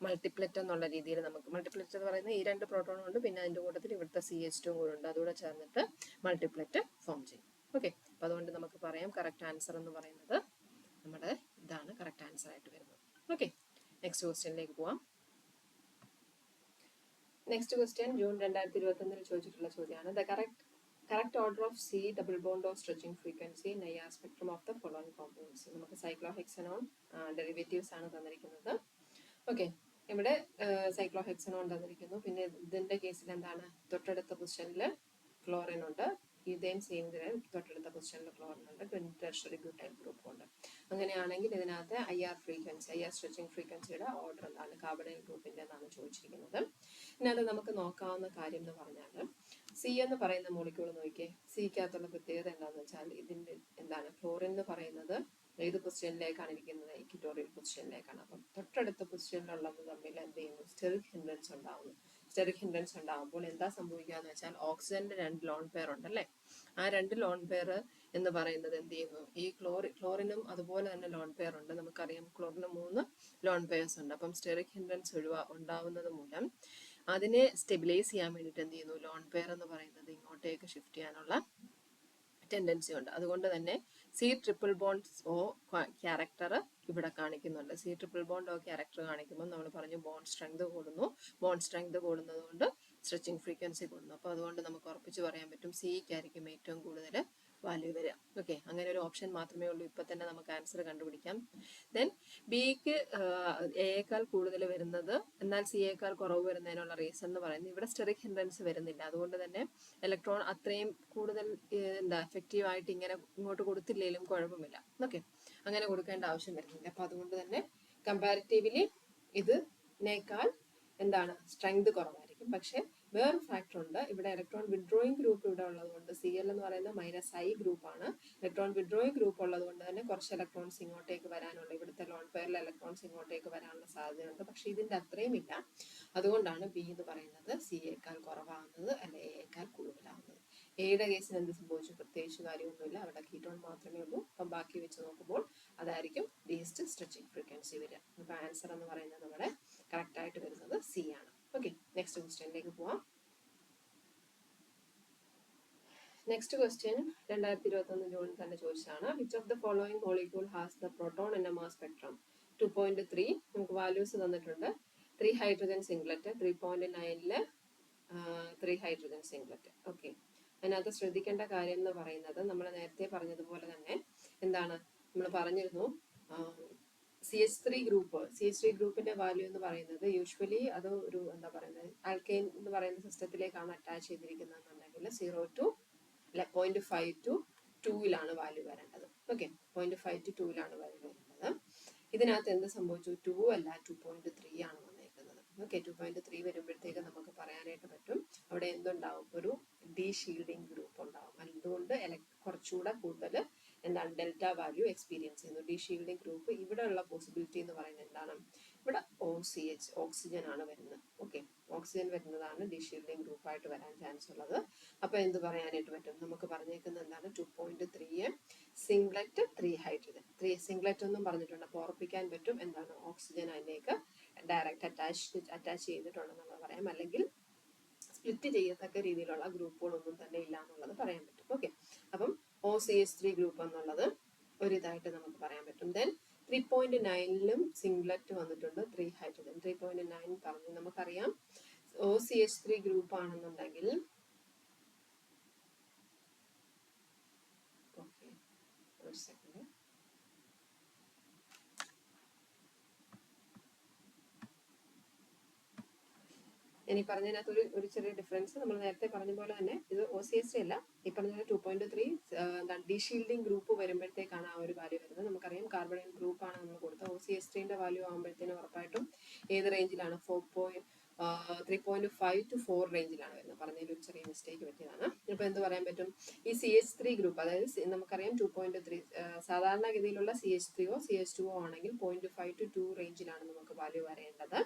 മൾട്ടിപ്ലറ്റ് എന്നുള്ള രീതിയിൽ നമുക്ക് മൾട്ടിപ്ലറ്റ് എന്ന് പറയുന്നത് ഈ 2 പ്രോട്ടോണും ഉണ്ട്, പിന്നെ അതിൻ്റെ കൂട്ടത്തിൽ ഇവിടുത്തെ CH2 കൂടെ ഉണ്ട്. അതുകൂടെ ചേർന്നിട്ട് മൾട്ടിപ്ലറ്റ് ഫോം ചെയ്യും. ഓക്കെ, അപ്പോൾ അതുകൊണ്ട് നമുക്ക് പറയാം കറക്റ്റ് ആൻസർ എന്ന് പറയുന്നത് നമ്മുടെ ഇതാണ് കറക്റ്റ് ആൻസർ ആയിട്ട് വരുന്നത്. ഓക്കെ, നെക്സ്റ്റ് ക്വസ്റ്റ്യനിലേക്ക് പോവാം. നെക്സ്റ്റ് ക്വസ്റ്റ്യൻ ജൂൺ 2021 ചോദിച്ചിട്ടുള്ള ചോദ്യമാണ്. The correct order of C double bond of stretching frequency in IR spectrum of the following compounds. നമുക്ക് സൈക്ലോഹെക്സനോൺ ഡെറിവേറ്റീവ്സ് ആണ് തന്നിരിക്കുന്നത്. ഓക്കെ, ഇവിടെ സൈക്ലോഹെക്സനോൺ തന്നിരിക്കുന്നു. പിന്നെ ഇതിന്റെ കേസിൽ എന്താണ്? തൊട്ടടുത്ത പൊസിഷനിൽ ക്ലോറിൻ ഉണ്ട്. ഇതേം സെയിം തൊട്ടടുത്ത പൊസിഷനിൽ ക്ലോറിൻ ഉണ്ട്. ടെർഷ്യറി ബ്യൂട്ടൈൽ ഗ്രൂപ്പ് ഉണ്ട്. അങ്ങനെയാണെങ്കിൽ ഇതിനകത്ത് IR സ്ട്രെച്ചിങ് ഫ്രീക്വൻസിയുടെ ഓർഡർ എന്താണ്? കാർബണൈൽ ഗ്രൂപ്പിന്റെ എന്നാണ് ചോദിച്ചിരിക്കുന്നത്. ഇതിനകത്ത് നമുക്ക് നോക്കാവുന്ന കാര്യം എന്ന് പറഞ്ഞാൽ C എന്ന് പറയുന്ന മോളിക്യൂൾ നോക്കിയേ. സിക്കകത്തുള്ള പ്രത്യേകത എന്താണെന്ന് വെച്ചാൽ ഇതിന്റെ എന്താണ്? ക്ലോറിൻ എന്ന് പറയുന്നത് ഏത് പൊസിഷനിലേക്കാണ് ഇരിക്കുന്നത്? ഇക്വിറ്റോറിയൽ പൊസിഷനിലേക്കാണ്. അപ്പം തൊട്ടടുത്ത പൊസിഷനിലുള്ളത് തമ്മിൽ എന്ത് ചെയ്യുന്നു? സ്റ്റെറിക് ഹിൻഡ്രൻസ് ഉണ്ടാവുന്നു. സ്റ്റെറിക് ഹിൻഡ്രൻസ് ഉണ്ടാകുമ്പോൾ എന്താ സംഭവിക്കുക എന്ന് വെച്ചാൽ ഓക്സിജന്റെ 2 ലോൺ പെയർ ഉണ്ടല്ലേ? ആ 2 ലോൺ പെയർ എന്ന് പറയുന്നത് എന്ത് ചെയ്യുന്നു? ഈ ക്ലോറിനും അതുപോലെ തന്നെ ലോൺ പെയർ ഉണ്ട്. നമുക്കറിയാം ക്ലോറിന് 3 ലോൺ പെയർസ് ഉണ്ട്. അപ്പം സ്റ്റെറിക് ഹിൻഡ്രൻസ് ഉണ്ടാവുന്നത് മൂലം അതിനെ സ്റ്റെബിലൈസ് ചെയ്യാൻ വേണ്ടിയിട്ട് എന്ത് ചെയ്യുന്നു? ലോൺ പെയർ എന്ന് പറയുന്നത് ഇങ്ങോട്ടേക്ക് ഷിഫ്റ്റ് ചെയ്യാനുള്ള ടെൻഡൻസി ഉണ്ട്. അതുകൊണ്ട് തന്നെ C triple bond O character ഇവിടെ കാണിക്കുന്നുണ്ട്. C triple bond O character കാണിക്കുമ്പോൾ നമ്മൾ പറഞ്ഞു ബോണ്ട് സ്ട്രെങ്ത് കൂടുന്നു. ബോണ്ട് സ്ട്രെങ്ത് കൂടുന്നത് കൊണ്ട് സ്ട്രെച്ചിങ് ഫ്രീക്വൻസി കൂടുന്നു. അപ്പോൾ അതുകൊണ്ട് നമുക്ക് ഉറപ്പിച്ച് പറയാൻ പറ്റും Cക്കായിരിക്കും ഏറ്റവും കൂടുതൽ വാല്യൂ വരിക. ഓക്കെ, അങ്ങനെ ഒരു ഓപ്ഷൻ മാത്രമേ ഉള്ളൂ. ഇപ്പം തന്നെ നമുക്ക് ആൻസർ കണ്ടുപിടിക്കാം. ദെൻ Bക്ക് Aയേക്കാൾ കൂടുതൽ വരുന്നത് എന്നാൽ Cയേക്കാൾ കുറവ് വരുന്നതിനുള്ള റീസൺ എന്ന് പറയുന്നത് ഇവിടെ സ്റ്റെറിക് ഹിൻഡ്രൻസ് വരുന്നില്ല. അതുകൊണ്ട് തന്നെ ഇലക്ട്രോൺ അത്രയും കൂടുതൽ എഫക്റ്റീവ് ആയിട്ട് ഇങ്ങനെ ഇങ്ങോട്ട് കൊടുത്തില്ലെങ്കിലും കുഴപ്പമില്ല. ഓക്കെ, അങ്ങനെ കൊടുക്കേണ്ട ആവശ്യം വരുന്നില്ല. അപ്പൊ അതുകൊണ്ട് തന്നെ കമ്പാരിറ്റീവ്ലി ഇതിനേക്കാൾ എന്താണ്? സ്ട്രെങ്ത് കുറവായിരിക്കും. പക്ഷെ വേറെ ഫാക്ടർ ഉണ്ട്. ഇവിടെ ഇലക്ട്രോൺ വിഡ്രോയിങ് ഗ്രൂപ്പ് ഇവിടെ ഉള്ളതുകൊണ്ട് Cl എന്ന് പറയുന്നത് -I ഗ്രൂപ്പാണ്. ഇലക്ട്രോൺ വിഡ്രോയിങ് ഗ്രൂപ്പ് ഉള്ളതുകൊണ്ട് തന്നെ കുറച്ച് ഇലക്ട്രോൺസ് ഇങ്ങോട്ടേക്ക് വരാനുള്ള, ഇവിടുത്തെ ലോൺ പെയറിലെ ഇലക്ട്രോൺസ് ഇങ്ങോട്ടേക്ക് വരാനുള്ള സാധ്യതയുണ്ട്. പക്ഷെ ഇതിന്റെ അത്രയും ഇല്ല. അതുകൊണ്ടാണ് ബി എന്ന് പറയുന്നത് സിയേക്കാൾ കുറവാകുന്നത്, അല്ലെ എയേക്കാൾ കൂടുതലാവുന്നത്. എയുടെ കേസിന് എന്ത് സംഭവിച്ചു? പ്രത്യേകിച്ച് കാര്യമൊന്നുമില്ല, അവിടെ കീറ്റോൺ മാത്രമേ ഉള്ളൂ. അപ്പം ബാക്കി വെച്ച് നോക്കുമ്പോൾ അതായിരിക്കും ലീസ്റ്റ് സ്ട്രെച്ചിങ് ഫ്രീക്വൻസി വരിക. അപ്പൊ ആൻസർ എന്ന് പറയുന്നത് നമ്മുടെ കറക്റ്റ് ആയിട്ട് വരുന്നത് സി ആണ്. ഓക്കെ, നെക്സ്റ്റ് ക്വസ്റ്റ്യനിലേക്ക് പോവാം. നെക്സ്റ്റ് ക്വസ്റ്റ്യൻ 2021 ജൂണിൽ തന്നെ ചോദിച്ചതാണ്. Which of the following molecule has the proton NMR spectrum? 2.3 നമുക്ക് വാല്യൂസ് തന്നിട്ടുണ്ട്. 3 hydrogen singlet, 3.9 3 hydrogen singlet. Okay, അതിനകത്ത് ശ്രദ്ധിക്കേണ്ട കാര്യം എന്ന് പറയുന്നത് നമ്മൾ നേരത്തെ പറഞ്ഞതുപോലെ തന്നെ എന്താണ് നമ്മൾ പറഞ്ഞിരുന്നു, CH3 ഗ്രൂപ്പിന്റെ വാല്യൂ എന്ന് പറയുന്നത് യൂഷ്വലി അത് ഒരു എന്താ പറയുന്നത് ആൽക്കൈൻ എന്ന് പറയുന്ന സിസ്റ്റത്തിലേക്കാണ് അറ്റാച്ച് ചെയ്തിരിക്കുന്നതെന്നുണ്ടെങ്കിൽ 0 to 0.5 to 2 വാല്യൂ വരേണ്ടത്. ഓക്കെ, 0.5 to 2 വാല്യൂ വരുന്നത്. ഇതിനകത്ത് എന്ത് സംഭവിച്ചു? 2 അല്ല 2.3 ആണ് വന്നേക്കുന്നത്. ഓക്കെ, 2.3 വരുമ്പോഴത്തേക്ക് നമുക്ക് പറയാനായിട്ട് പറ്റും അവിടെ എന്തുണ്ടാവും? ഒരു ഡി ഷീൽഡിങ് ഗ്രൂപ്പ് ഉണ്ടാവും. അതുകൊണ്ട് കുറച്ചുകൂടെ കൂടുതൽ എന്താണ് ഡെൽറ്റ വാല്യൂ എക്സ്പീരിയൻസ് ചെയ്യുന്നു. ഡി ഷീൽഡിങ് ഗ്രൂപ്പ് ഇവിടെ ഉള്ള പോസിബിലിറ്റി എന്ന് പറയുന്നത് എന്താണ്? ഇവിടെ OCH ഓക്സിജൻ ആണ് വരുന്നത്. ഓക്കെ, ഓക്സിജൻ വരുന്നതാണ് ഡി ഷീൽഡിങ് ഗ്രൂപ്പായിട്ട് വരാൻ ചാൻസ് ഉള്ളത്. അപ്പൊ എന്ത് പറയാനായിട്ട് പറ്റും? നമുക്ക് പറഞ്ഞേക്കുന്നത് എന്താണ്? 2.3 സിംഗ്ലറ്റ് 3 ഹൈഡ്രജൻ. 3 സിംഗ്ലറ്റ് ഒന്നും പറഞ്ഞിട്ടുണ്ട്. അപ്പൊ ഉറപ്പിക്കാൻ പറ്റും എന്താണ്? ഓക്സിജൻ അതിലേക്ക് ഡയറക്റ്റ് അറ്റാച്ച് ചെയ്തിട്ടുണ്ടെന്നുള്ളത് പറയാം, അല്ലെങ്കിൽ സ്പ്ലിറ്റ് ചെയ്യത്തക്ക രീതിയിലുള്ള ഗ്രൂപ്പുകളൊന്നും തന്നെ ഇല്ല എന്നുള്ളത് പറയാൻ പറ്റും. ഓക്കെ, അപ്പം OCH3 ഗ്രൂപ്പ് എന്നുള്ളത് ഒരു ഇതായിട്ട് നമുക്ക് പറയാൻ പറ്റും. ദെൻ 3.9 സിംഗ്ലറ്റ് വന്നിട്ടുണ്ട് 3 ഹൈഡ്രജൻ. 3.9 പറഞ്ഞു നമുക്കറിയാം OCH3 ഗ്രൂപ്പ് ആണെന്നുണ്ടെങ്കിൽ ഓക്കെ ഒരു സെക്കൻഡ്, ഇനി പറഞ്ഞതിനകത്ത് ഒരു ചെറിയ ഡിഫറൻസ്. നമ്മൾ നേരത്തെ പറഞ്ഞ പോലെ തന്നെ ഇത് OCH3 അല്ല, ഈ പറഞ്ഞ 2.3 ഡി ഷീൽഡിംഗ് ഗ്രൂപ്പ് വരുമ്പോഴത്തേക്കാണ് ആ ഒരു വാല്യൂ വരുന്നത്. നമുക്കറിയാം കാർബൺ ഗ്രൂപ്പ് ആണ് നമ്മൾ കൊടുത്തത്. OCH3ന്റെ വാല്യൂ ആകുമ്പോഴത്തേനും ഉറപ്പായിട്ടും ഏത് റേഞ്ചിലാണ്? 3.5 to 4 റേഞ്ചിലാണ് വരുന്നത്. പറഞ്ഞതിൽ ഒരു ചെറിയ മിസ്റ്റേക്ക് പറ്റിയതാണ്. ഇപ്പൊ എന്ത് പറയാൻ പറ്റും? ഈ CH3 ഗ്രൂപ്പ്, അതായത് നമുക്കറിയാം 2.3 സാധാരണഗതിയിലുള്ള CH3O CH2O ആണെങ്കിൽ 0.5 to 2 റേഞ്ചിലാണ് നമുക്ക് വാല്യൂ വരേണ്ടത്.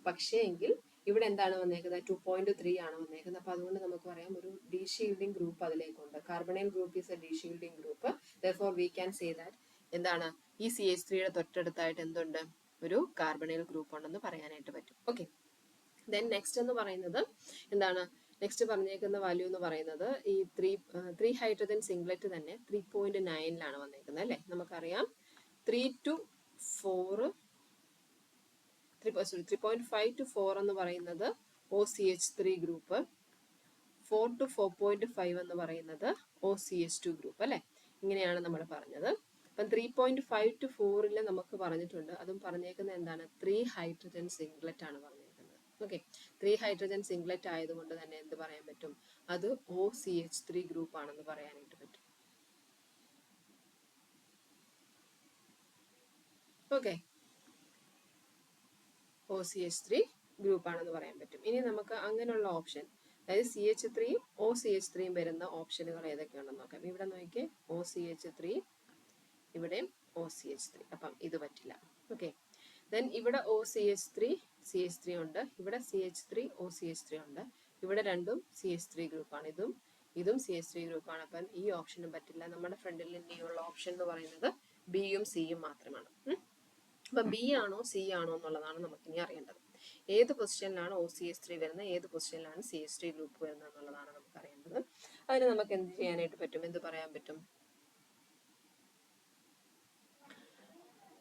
പക്ഷേ എങ്കിൽ ഇവിടെ എന്താണ് വന്നേക്കുന്നത്? 2.3 ആണ് വന്നേക്കുന്നത്. അപ്പൊ അതുകൊണ്ട് നമുക്ക് പറയാം ഒരു ഡി ഷീൽഡിംഗ് ഗ്രൂപ്പ് അതിലേക്കുണ്ട്. Carbonyl group is a deshielding group. therefore we can say that എന്താണ് ഈ CH3യുടെ തൊട്ടടുത്തായിട്ട് എന്തുണ്ട്? ഒരു കാർബണൈൽ ഗ്രൂപ്പ് ഉണ്ടെന്ന് പറയാനായിട്ട് പറ്റും. ഓക്കെ, ദെൻ നെക്സ്റ്റ് എന്ന് പറയുന്നത് എന്താണ്? നെക്സ്റ്റ് പറഞ്ഞേക്കുന്ന വാല്യൂ എന്ന് പറയുന്നത് ഈ 3 ഹൈഡ്രജൻ സിംഗ്ലറ്റ് തന്നെ 3.9 വന്നേക്കുന്നത് അല്ലേ? നമുക്കറിയാം 3 to 4 3.5 to 4 എന്ന് പറയുന്നത് OCH3 ഗ്രൂപ്പ്, 4 to 4.5 എന്ന് പറയുന്നത് OCH2 ഗ്രൂപ്പ് അല്ലെ? ഇങ്ങനെയാണ് നമ്മൾ പറഞ്ഞത്. അപ്പം 3.5 to 4 നമുക്ക് പറഞ്ഞിട്ടുണ്ട്. അതും പറഞ്ഞേക്കുന്നത് എന്താണ്? 3 ഹൈഡ്രജൻ സിംഗ്ലറ്റ് ആണ് പറഞ്ഞേക്കുന്നത്. ഓക്കെ, 3 ഹൈഡ്രജൻ സിംഗ്ലറ്റ് ആയതുകൊണ്ട് തന്നെ എന്ത് പറയാൻ പറ്റും? അത് OCH3 ഗ്രൂപ്പ് ആണെന്ന് പറയാനായിട്ട് പറ്റും. ഓക്കെ, OCH3 ഗ്രൂപ്പ് ആണെന്ന് പറയാൻ പറ്റും. ഇനി നമുക്ക് അങ്ങനെയുള്ള ഓപ്ഷൻ, അതായത് CH3യും OCH3യും വരുന്ന ഓപ്ഷനുകൾ ഏതൊക്കെയുണ്ടെന്ന് നോക്കാം. ഇവിടെ നോക്കിയേ, OCH3, ഇവിടെയും OCH3. അപ്പം ഇത് പറ്റില്ല. ഓക്കെ, ദെൻ ഇവിടെ OCH3 CH3 ഉണ്ട്, ഇവിടെ CH3 OCH3 ഉണ്ട്, ഇവിടെ രണ്ടും CH3 ഗ്രൂപ്പാണ്, ഇതും CH3 ഗ്രൂപ്പാണ്. അപ്പം ഈ ഓപ്ഷനും പറ്റില്ല. നമ്മുടെ ഫ്രണ്ടിൽ ഇനിയുള്ള ഓപ്ഷൻ എന്ന് പറയുന്നത് ബിയും സിയും മാത്രമാണ്. അപ്പൊ ബി ആണോ സി ആണോ എന്നുള്ളതാണ് നമുക്ക് ഇനി അറിയേണ്ടത്. ഏത് പൊസിഷനിലാണ് OCH3 വരുന്നത്, ഏത് പൊസിഷനിലാണ് CH3 ഗ്രൂപ്പ് വരുന്നത് എന്നുള്ളതാണ് നമുക്ക് അറിയേണ്ടത്. അതിന് നമുക്ക് എന്ത് ചെയ്യാനായിട്ട് പറ്റും? എന്ത് പറയാൻ പറ്റും?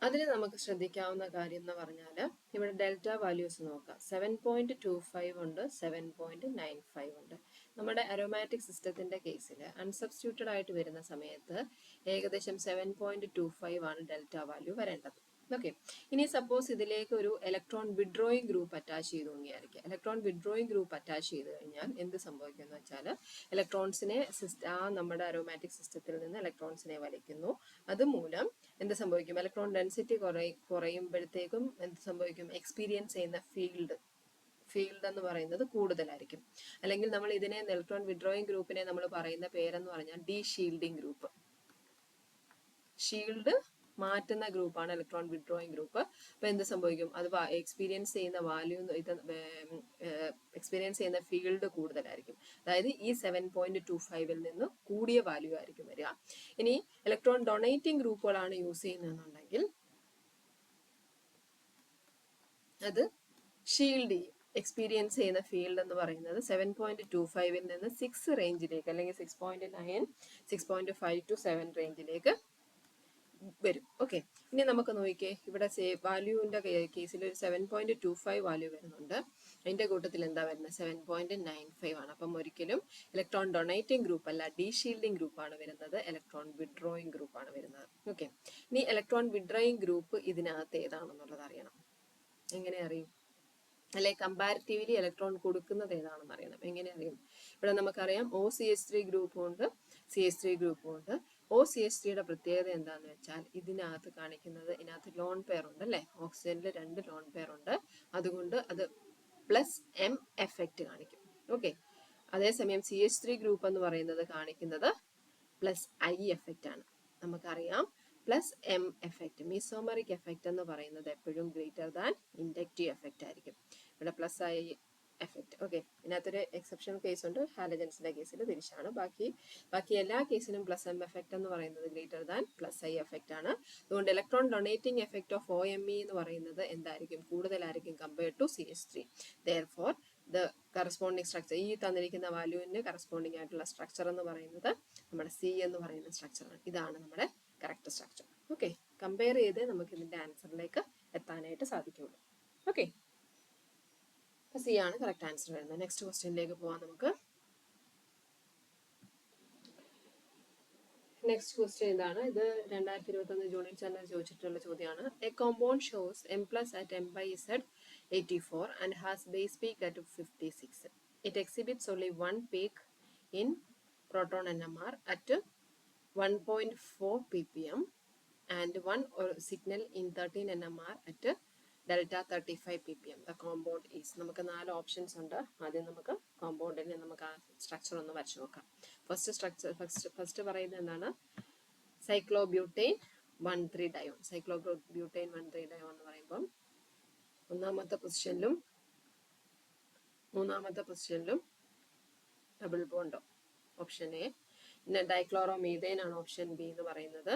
അതിന് നമുക്ക് ശ്രദ്ധിക്കാവുന്ന കാര്യം എന്ന് പറഞ്ഞാൽ ഇവിടെ ഡെൽറ്റ വാല്യൂസ് നോക്കാം. 7.25 ഉണ്ട്, 7.95 ഉണ്ട്. നമ്മുടെ അരോമാറ്റിക് സിസ്റ്റത്തിന്റെ കേസിൽ അൺസബ്സ്റ്റിറ്റ്യൂട്ടഡ് ആയിട്ട് വരുന്ന സമയത്ത് ഏകദേശം 7.25 ആണ് ഡെൽറ്റ വാല്യൂ വരേണ്ടത്. ഓക്കെ, ഇനി സപ്പോസ് ഇതിലേക്ക് ഒരു ഇലക്ട്രോൺ വിഡ്രോയിങ് ഗ്രൂപ്പ് അറ്റാച്ച് ചെയ്തു വിചാരിക്കുക. ഇലക്ട്രോൺ വിഡ്രോയിങ് ഗ്രൂപ്പ് അറ്റാച്ച് ചെയ്ത് കഴിഞ്ഞാൽ എന്ത് സംഭവിക്കും എന്ന് വെച്ചാൽ ഇലക്ട്രോൺസിനെ നമ്മുടെ അരോമാറ്റിക് സിസ്റ്റത്തിൽ നിന്ന് ഇലക്ട്രോൺസിനെ വലിക്കുന്നു. അതുമൂലം എന്ത് സംഭവിക്കും? ഇലക്ട്രോൺ ഡെൻസിറ്റി കുറയുമ്പോഴത്തേക്കും എന്ത് സംഭവിക്കും? എക്സ്പീരിയൻസ് ചെയ്യുന്ന ഫീൽഡ് എന്ന് പറയുന്നത് കൂടുതലായിരിക്കും. അല്ലെങ്കിൽ നമ്മൾ ഇതിനെ ഇലക്ട്രോൺ വിഡ്രോയിങ് ഗ്രൂപ്പിനെ നമ്മൾ പറയുന്ന പേരെന്ന് പറഞ്ഞാൽ ഡി ഷീൽഡിംഗ് ഗ്രൂപ്പ്. ഷീൽഡ് മാറ്റുന്ന ഗ്രൂപ്പാണ് ഇലക്ട്രോൺ വിഡ്രോയിങ് ഗ്രൂപ്പ്. അപ്പൊ എന്ത് സംഭവിക്കും? അത് എക്സ്പീരിയൻസ് ചെയ്യുന്ന വാല്യൂ എക്സ്പീരിയൻസ് ചെയ്യുന്ന ഫീൽഡ് കൂടുതലായിരിക്കും. അതായത് ഈ 7.25 നിന്ന് കൂടിയ വാല്യൂ ആയിരിക്കും വരിക. ഇനി ഇലക്ട്രോൺ ഡൊണേറ്റിംഗ് ഗ്രൂപ്പുകളാണ് യൂസ് ചെയ്യുന്നതെന്നുണ്ടെങ്കിൽ അത് ഷീൽഡ് ചെയ്യും. എക്സ്പീരിയൻസ് ചെയ്യുന്ന ഫീൽഡ് എന്ന് പറയുന്നത് 7.25 നിന്ന് 6 റേഞ്ചിലേക്ക് അല്ലെങ്കിൽ 6.9, 6.5 to 7 റേഞ്ചിലേക്ക് വരും. ഓക്കെ, ഇനി നമുക്ക് നോക്കിക്കേ, ഇവിടെ വാല്യൂവിന്റെ കേസിൽ ഒരു 7.25 വാല്യൂ വരുന്നുണ്ട്. അതിന്റെ കൂട്ടത്തിൽ എന്താ വരുന്നത്? 7.95 ആണ്. അപ്പം ഒരിക്കലും ഇലക്ട്രോൺ ഡൊണേറ്റിംഗ് ഗ്രൂപ്പ് അല്ല, ഡി ഷീൽഡിംഗ് ഗ്രൂപ്പാണ് വരുന്നത്, ഇലക്ട്രോൺ വിഡ്രോയിങ് ഗ്രൂപ്പാണ് വരുന്നത്. ഓക്കെ, ഇനി ഇലക്ട്രോൺ വിഡ്രോയിങ് ഗ്രൂപ്പ് ഇതിനകത്ത് ഏതാണെന്നുള്ളത് അറിയണം. എങ്ങനെ അറിയും? അല്ലെ കമ്പാരിറ്റീവ്ലി ഇലക്ട്രോൺ കൊടുക്കുന്നത് ഏതാണെന്ന് അറിയണം. എങ്ങനെ അറിയും? ഇവിടെ നമുക്കറിയാം OCH3 ഗ്രൂപ്പും ഉണ്ട്, CH3 ഗ്രൂപ്പും ഉണ്ട്. OCH3യുടെ പ്രത്യേകത എന്താന്ന് വെച്ചാൽ ഇതിനകത്ത് കാണിക്കുന്നത്, ഇതിനകത്ത് ലോൺ പെയർ ഉണ്ട് അല്ലെ, ഓക്സിജനിൽ 2 ലോൺ പെയർ ഉണ്ട്. അതുകൊണ്ട് അത് +M എഫക്റ്റ് കാണിക്കും. ഓക്കെ, അതേസമയം CH3 ഗ്രൂപ്പ് എന്ന് പറയുന്നത് കാണിക്കുന്നത് +I എഫക്റ്റ് ആണ്. നമുക്കറിയാം +M എഫക്റ്റ്, മീസോമറിക് എഫക്റ്റ് എന്ന് പറയുന്നത് എപ്പോഴും ഗ്രേറ്റർ ദാൻ ഇൻഡക്റ്റീവ് എഫക്റ്റ് ആയിരിക്കും. ഇവിടെ +I എഫക്റ്റ്. ഓക്കെ, ഇതിനകത്തൊരു എക്സെപ്ഷണൽ കേസ് ഉണ്ട്, ഹാലജൻസിന്റെ കേസിൽ തിരിച്ചാണ്. ബാക്കി എല്ലാ കേസിലും +M എഫക്റ്റ് എന്ന് പറയുന്നത് ഗ്രേറ്റർ ദാൻ +I എഫക്റ്റ് ആണ്. അതുകൊണ്ട് electron donating effect of OMe എന്ന് പറയുന്നത് എന്തായിരിക്കും? കൂടുതലായിരിക്കും compared to CH3. Therefore the corresponding structure, ഈ തന്നിരിക്കുന്ന വാല്യൂവിന് കറസ്പോണ്ടിങ് ആയിട്ടുള്ള സ്ട്രക്ചർ എന്ന് പറയുന്നത് നമ്മുടെ C എന്ന് പറയുന്ന സ്ട്രക്ചറാണ്. ഇതാണ് നമ്മുടെ കറക്റ്റ് സ്ട്രക്ചർ. ഓക്കെ, കമ്പയർ ചെയ്ത് നമുക്ക് ഇതിന്റെ ആൻസറിലേക്ക് എത്താനായിട്ട് സാധിക്കുള്ളൂ. ഓക്കെ, അപ്പൊ C ആണ് കറക്റ്റ് ആൻസർ വരുന്നത്. നെക്സ്റ്റ് ക്വസ്റ്റ്യനിലേക്ക് പോവാം നമുക്ക്. നെക്സ്റ്റ് ക്വസ്റ്റ്യൻ ഇതാണ്. ഇത് 2021 ജൂണിൽ തന്നെ ചോദിച്ചിട്ടുള്ള ചോദ്യമാണ്. A compound shows M+ at M/Z 84 and has base peak at 56. It exhibits only one peak in proton NMR at 1.4 ppm and one signal in 13 NMR at delta 35 ppm. The compound is. നമുക്ക് 4 ഓപ്ഷൻസ് ഉണ്ട്. ആദ്യം നമുക്ക് കോമ്പൗണ്ടിനെ നമുക്ക് ആ സ്ട്രക്ചർ ഒന്ന് വരച്ചു നോക്കാം. ഫസ്റ്റ് പറയുന്നത് എന്താണ്? സൈക്ലോബ്യൂട്ടൈൻ 1,3 ഡയോൺ. സൈക്ലോബ്യൂട്ടൈൻ 1,3 ഡയോൺ എന്ന് പറയുമ്പോൾ ഒന്നാമത്തെ പൊസിഷനിലും മൂന്നാമത്തെ പൊസിഷനിലും ഡബിൾ ബോണ്ട്, ഓപ്ഷൻ എ. പിന്നെ ഡൈക്ലോറോമീഥൈൻ ആണ് ഓപ്ഷൻ ബി എന്ന് പറയുന്നത്.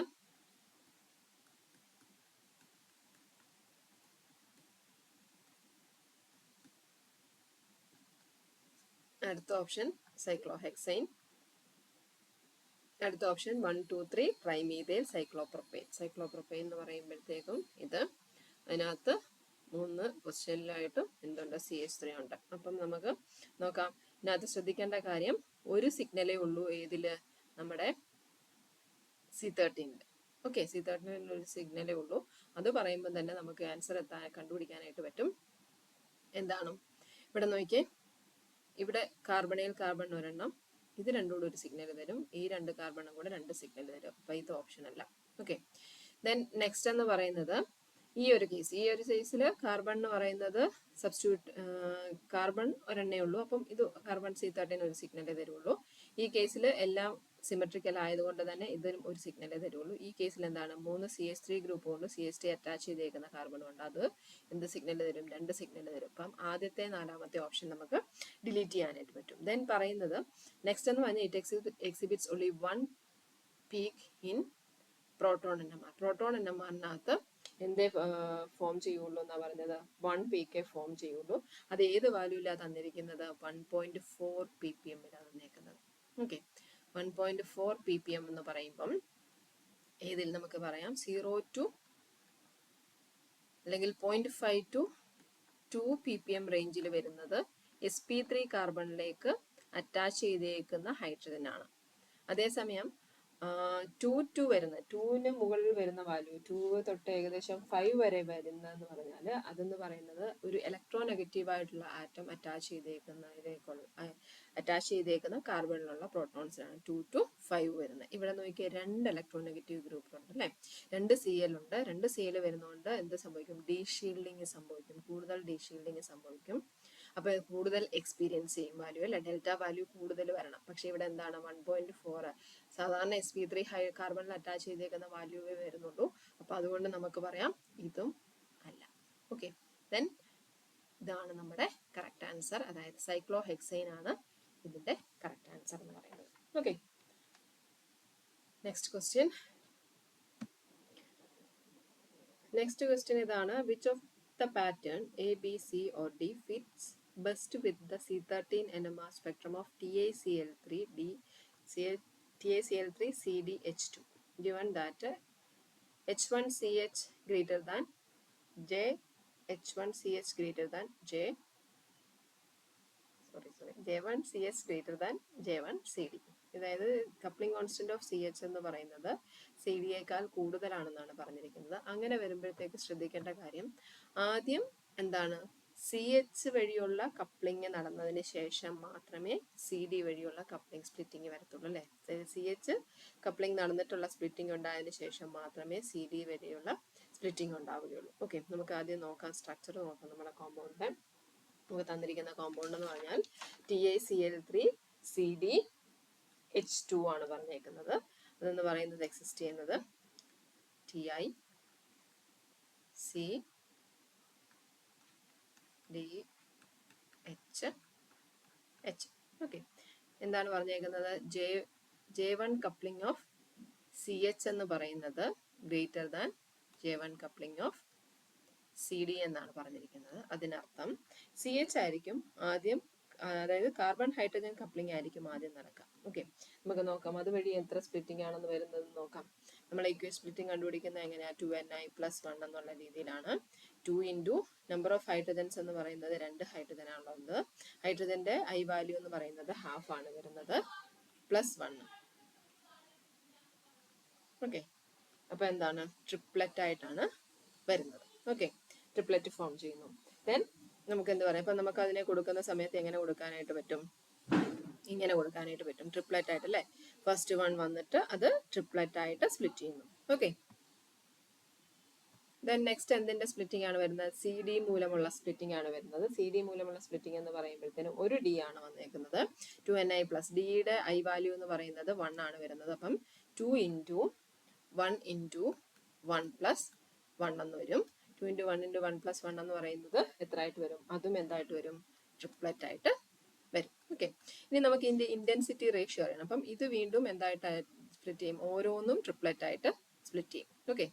അടുത്ത ഓപ്ഷൻ സൈക്ലോഹെക്സൈൻ. അടുത്ത ഓപ്ഷൻ 1, 2, 3 ട്രൈമീഥൈൽ സൈക്ലോപ്രൊപ്പൈൻ. സൈക്ലോപ്രൊപ്പൈൻ എന്ന് പറയുമ്പോഴത്തേക്കും ഇത് അതിനകത്ത് 3 പൊസിഷനിലായിട്ടും എന്തുണ്ട്? CH3 ഉണ്ട്. അപ്പം നമുക്ക് നോക്കാം. ഇതിനകത്ത് ശ്രദ്ധിക്കേണ്ട കാര്യം, ഒരു സിഗ്നലേ ഉള്ളൂ ഏതില്? നമ്മുടെ C13. ഓക്കെ, C13 ഒരു സിഗ്നലേ ഉള്ളൂ. അത് പറയുമ്പോൾ തന്നെ നമുക്ക് ആൻസർ കണ്ടുപിടിക്കാനായിട്ട് പറ്റും. എന്താണ്? ഇവിടെ നോക്കിയേ, ഇവിടെ കാർബണേൽ കാർബൺ ഒരെണ്ണം, ഇത് രണ്ടും കൂടെ ഒരു സിഗ്നൽ തരും, ഈ 2 കാർബണും കൂടെ 2 സിഗ്നൽ തരും. അപ്പൊ ഇത് ഓപ്ഷൻ അല്ല. ഓക്കെ, ദെൻ നെക്സ്റ്റ് എന്ന് പറയുന്നത് ഈ ഒരു കേസിൽ കാർബൺ എന്ന് പറയുന്നത് സബ്സ്റ്റിറ്റ്യൂട്ട്, കാർബൺ ഒരെണ്ണേ ഉള്ളൂ. അപ്പം ഇത് കാർബൺ C13 ഒരു സിഗ്നലേ തരുള്ളൂ. ഈ കേസിൽ എല്ലാം സിമെട്രിക്കൽ ആയതുകൊണ്ട് തന്നെ ഇതിനും ഒരു സിഗ്നലേ തരുള്ളൂ. ഈ കേസിൽ എന്താണ്? 3 CH3 ഗ്രൂപ്പ് കൊണ്ട് CH3 അറ്റാച്ച് ചെയ്തേക്കുന്ന കാർബൺ ഉണ്ട്, അത് എന്ത് സിഗ്നൽ തരും? 2 സിഗ്നൽ തരും. അപ്പം ആദ്യത്തെ 4ാമത്തെ ഓപ്ഷൻ നമുക്ക് ഡിലീറ്റ് ചെയ്യാനായിട്ട് പറ്റും. ദെൻ പറയുന്നത് നെക്സ്റ്റ് എന്ന് പറഞ്ഞാൽ it exhibits only 1 peak in proton NMR. Proton NMRനകത്ത് എന്തേ ഫോം ചെയ്യുള്ളൂ എന്നാ പറഞ്ഞത്? 1 pk ഫോം ചെയ്യുള്ളൂ. അത് ഏത് വാല്യൂലാണ് തന്നിരിക്കുന്നത്? 1.4 ppm തന്നേക്കുന്നത്. ഓക്കെ, 1.4 ppm എന്ന് പറയുമ്പം ഏതിൽ നമുക്ക് പറയാം? 0 to അല്ലെങ്കിൽ 0.5 to 2 ppm റേഞ്ചിൽ വരുന്നത് sp3 കാർബണിലേക്ക് അറ്റാച്ച് ചെയ്തേക്കുന്ന ഹൈഡ്രജൻ ആണ്. അതേസമയം 2 വരുന്ന 2ന് മുകളിൽ വരുന്ന വാല്യൂ 2 തൊട്ട് ഏകദേശം 5 വരെ വരുന്നതെന്ന് പറഞ്ഞാൽ അതെന്ന് പറയുന്നത് ഒരു ഇലക്ട്രോ നെഗറ്റീവ് ആയിട്ടുള്ള ആറ്റം അറ്റാച്ച് ചെയ്തേക്കുന്ന കാർബണിലുള്ള പ്രോട്ടോൺസിനാണ് 2 to 5 വരുന്നത്. ഇവിടെ നോക്കിയാൽ 2 ഇലക്ട്രോ നെഗറ്റീവ് ഗ്രൂപ്പുണ്ട് അല്ലേ, 2 Cl ഉണ്ട്. 2 Cl വരുന്നതുകൊണ്ട് എന്ത് സംഭവിക്കും? ഡീഷീൽഡിങ് സംഭവിക്കും, കൂടുതൽ ഡീഷീൽഡിങ് സംഭവിക്കും. അപ്പോൾ കൂടുതൽ എക്സ്പീരിയൻസ് ചെയ്യും വാല്യൂ അല്ലെ, ഡെൽറ്റ വാല്യൂ കൂടുതൽ വരണം. പക്ഷേ ഇവിടെ എന്താണ് 1.4 സാധാരണ sp3 ഹൈ കാർബണിൽ അറ്റാച്ച് ചെയ്തേക്കുന്ന വാല്യൂവേ വരുന്നുള്ളൂ. അപ്പോൾ അതുകൊണ്ട് നമുക്ക് പറയാം ഇതും അല്ല. ഓക്കെ, ദെൻ ഇതാണ് നമ്മുടെ കറക്റ്റ് ആൻസർ, അതായത് സൈക്ലോഹെക്സൈൻ ആണ് ഇതിന്റെ കറക്റ്റ് ആൻസർ എന്ന് പറയുന്നത്. Okay, next question. Next question ഇതാണ്, which of the pattern A, B, C or D fits best with the C13 NMR spectrum of TiCl3 CdH2 given that H1CH greater than J H1CH greater than J1CH greater than J1CD. അതായത് കപ്ലിംഗ് കോൺസ്റ്റന്റ് ഓഫ് CH എന്ന് പറയുന്നത് CD-യേക്കാൾ കൂടുതലാണെന്നാണ് പറഞ്ഞിരിക്കുന്നത്. അങ്ങനെ വരുമ്പോഴത്തേക്ക് ശ്രദ്ധിക്കേണ്ട കാര്യം, ആദ്യം എന്താണ് CH വഴിയുള്ള കപ്ലിംഗ് നടന്നതിന് ശേഷം മാത്രമേ CD വഴിയുള്ള കപ്ലിംഗ് സ്പ്ലിറ്റിംഗ് വരത്തുള്ളൂ അല്ലേ. CH കപ്ലിംഗ് നടന്നിട്ടുള്ള സ്പ്ലിറ്റിംഗ് ഉണ്ടായതിനു ശേഷം മാത്രമേ CD വഴിയുള്ള സ്പ്ലിറ്റിംഗ് ഉണ്ടാവുകയുള്ളൂ. ഓക്കെ, നമുക്ക് ആദ്യം നോക്കാം, സ്ട്രക്ചർ നോക്കാം. നമ്മുടെ കോമ്പൗണ്ടിന്റെ നമുക്ക് തന്നിരിക്കുന്ന കോമ്പൗണ്ട് എന്ന് പറഞ്ഞാൽ TiCl3CdH2 ആണ് പറഞ്ഞേക്കുന്നത്. അതെന്ന് പറയുന്നത് എക്സിസ്റ്റ് ചെയ്യുന്നത് TiCdHH. ഓക്കെ, എന്താണ് പറഞ്ഞേക്കുന്നത്, J1 കപ്ലിംഗ് ഓഫ് CH എന്ന് പറയുന്നത് greater than J1 coupling of CD എന്നാണ് പറഞ്ഞിരിക്കുന്നത്. അതിനർത്ഥം CH ആയിരിക്കും ആദ്യം, അതായത് കാർബൺ ഹൈഡ്രജൻ കപ്ലിംഗ് ആയിരിക്കും ആദ്യം നടക്കുക. ഓക്കെ, നമുക്ക് നോക്കാം അതുവഴി എത്ര സ്പ്ലിറ്റിംഗ് ആണെന്ന് വരുന്നത് നോക്കാം. നമ്മൾ ഇക്വേഷൻ സ്പ്ലിറ്റിംഗ് കണ്ടുപിടിക്കുന്നത് എങ്ങനെയാ, 2ni+1 എന്നുള്ള രീതിയിലാണ്. 2 ഇൻറ്റു നമ്പർ ഓഫ് ഹൈഡ്രജൻസ് എന്ന് പറയുന്നത് 2 ഹൈഡ്രജൻ ആണുള്ളത്. ഹൈഡ്രജന്റെ ഐ വാല്യൂ എന്ന് പറയുന്നത് ഹാഫ് ആണ് വരുന്നത്, +1. ഓക്കെ, അപ്പൊ എന്താണ് ട്രിപ്ലറ്റ് ആയിട്ടാണ് വരുന്നത്. ഓക്കെ, ട്രിപ്ലറ്റ് ഫോം ചെയ്യുന്നു. ദെൻ നമുക്ക് എന്ത് പറയാം, ഇപ്പൊ നമുക്ക് അതിനെ കൊടുക്കുന്ന സമയത്ത് എങ്ങനെ കൊടുക്കാനായിട്ട് പറ്റും, ഇങ്ങനെ കൊടുക്കാനായിട്ട് പറ്റും, ട്രിപ്ലറ്റ് ആയിട്ട് അല്ലേ. ഫസ്റ്റ് 1 വന്നിട്ട് അത് ട്രിപ്ലറ്റ് ആയിട്ട് സ്പ്ലിറ്റ് ചെയ്യുന്നു. ഓക്കെ, ദെൻ നെക്സ്റ്റ് എന്തിന്റെ സ്പ്ലിറ്റിംഗ് ആണ് വരുന്നത്, CD മൂലമുള്ള സ്പ്ലിറ്റിംഗ് ആണ് വരുന്നത്. CD മൂലമുള്ള സ്പ്ലിറ്റിംഗ് എന്ന് പറയുമ്പോഴത്തേനും ഒരു D ആണ് വന്നേക്കുന്നത്, 2ni+. ഡിയുടെ ഐ വാല്യൂ എന്ന് പറയുന്നത് 1 ആണ് വരുന്നത്. അപ്പം 2 ഇൻറ്റു 1 ഇൻറ്റു 1 + 1 എന്ന് വരും. 2 ഇൻറ്റു 1 ഇൻറ്റു 1 + 1 എന്ന് പറയുന്നത് എത്ര ആയിട്ട് വരും, അതും എന്തായിട്ട് വരും, ട്രിപ്ലറ്റ് ആയിട്ട് വരും. ഓക്കെ, ഇനി നമുക്ക് ഇതിന്റെ ഇന്റൻസിറ്റി റേഷ്യോ അറിയണം. അപ്പം ഇത് വീണ്ടും എന്തായിട്ട് സ്പ്ലിറ്റ് ചെയ്യും, ഓരോന്നും ട്രിപ്ലറ്റ് ആയിട്ട് സ്പ്ലിറ്റ് ചെയ്യും. ഓക്കെ,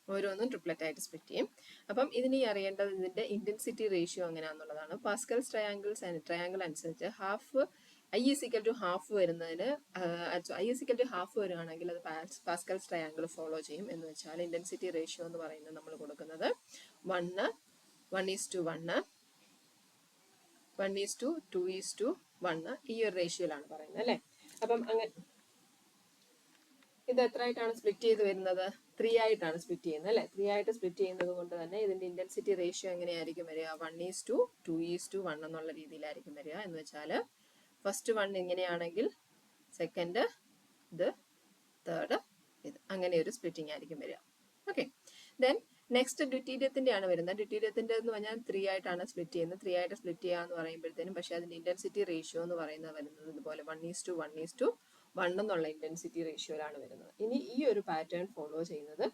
ഓരോന്നും ട്രിപ്ലറ്റ് ആയിട്ട് സ്പ്ലിറ്റ് ചെയ്യും. അപ്പം ഇതിനി അറിയേണ്ടത് ഇതിന്റെ ഇന്റൻസിറ്റി റേഷ്യോ എങ്ങനെയാണെന്നുള്ളതാണ്. പാസ്കൽസ് ട്രയാങ്കിൾ അനുസരിച്ച് ഹാഫ് I=½ വരുന്നതിന് I=½ വരികയാണെങ്കിൽ അത് പാസ്കൽസ് ട്രയാങ്കിൾ ഫോളോ ചെയ്യും. എന്ന് വെച്ചാൽ ഇന്റൻസിറ്റി റേഷ്യോ എന്ന് പറയുന്നത് നമ്മൾ കൊടുക്കുന്നത് 1:1, 1:2:1 ഈ ഒരു റേഷ്യോയിലാണ് പറയുന്നത് അല്ലേ. അപ്പം അങ്ങനെ ഇത് എത്ര ആയിട്ടാണ് സ്പ്ലിറ്റ് ചെയ്ത് വരുന്നത്, 3 ആയിട്ടാണ് സ്പ്ലിറ്റ് ചെയ്യുന്നത് അല്ലെ. 3 ആയിട്ട് സ്പ്ലിറ്റ് ചെയ്യുന്നത് കൊണ്ട് തന്നെ ഇതിന്റെ ഇന്റൻസിറ്റി റേഷ്യോ എങ്ങനെയായിരിക്കും വരിക, 1:2:1 എന്നുള്ള രീതിയിലായിരിക്കും വരിക. എന്ന് വെച്ചാൽ ഫസ്റ്റ് 1 ഇങ്ങനെയാണെങ്കിൽ സെക്കൻഡ് ഇത്, തേർഡ് ഇത്, അങ്ങനെ ഒരു സ്പ്ലിറ്റിംഗ് ആയിരിക്കും വരിക. ഓക്കെ, ദെൻ നെക്സ്റ്റ് ഡ്യൂറ്റീരിയത്തിന്റെ ആണ് വരുന്നത്. ഡ്യൂറ്റീരിയത്തിന്റെ എന്ന് പറഞ്ഞാൽ 3 ആയിട്ടാണ് സ്പ്ലിറ്റ് ചെയ്യുന്നത്. 3 ആയിട്ട് സ്പ്ലിറ്റ് ചെയ്യാന്ന് പറയുമ്പോഴത്തേനും പക്ഷെ അതിന്റെ ഇന്റൻസിറ്റി റേഷ്യോ എന്ന് പറയുന്നത് വരുന്നത് ഇതുപോലെ 1:1 എന്നുള്ള ഇന്റൻസിറ്റി റേഷ്യോയിലാണ് വരുന്നത്. ഇനി ഈ ഒരു പാറ്റേൺ ഫോളോ ചെയ്യുന്നത്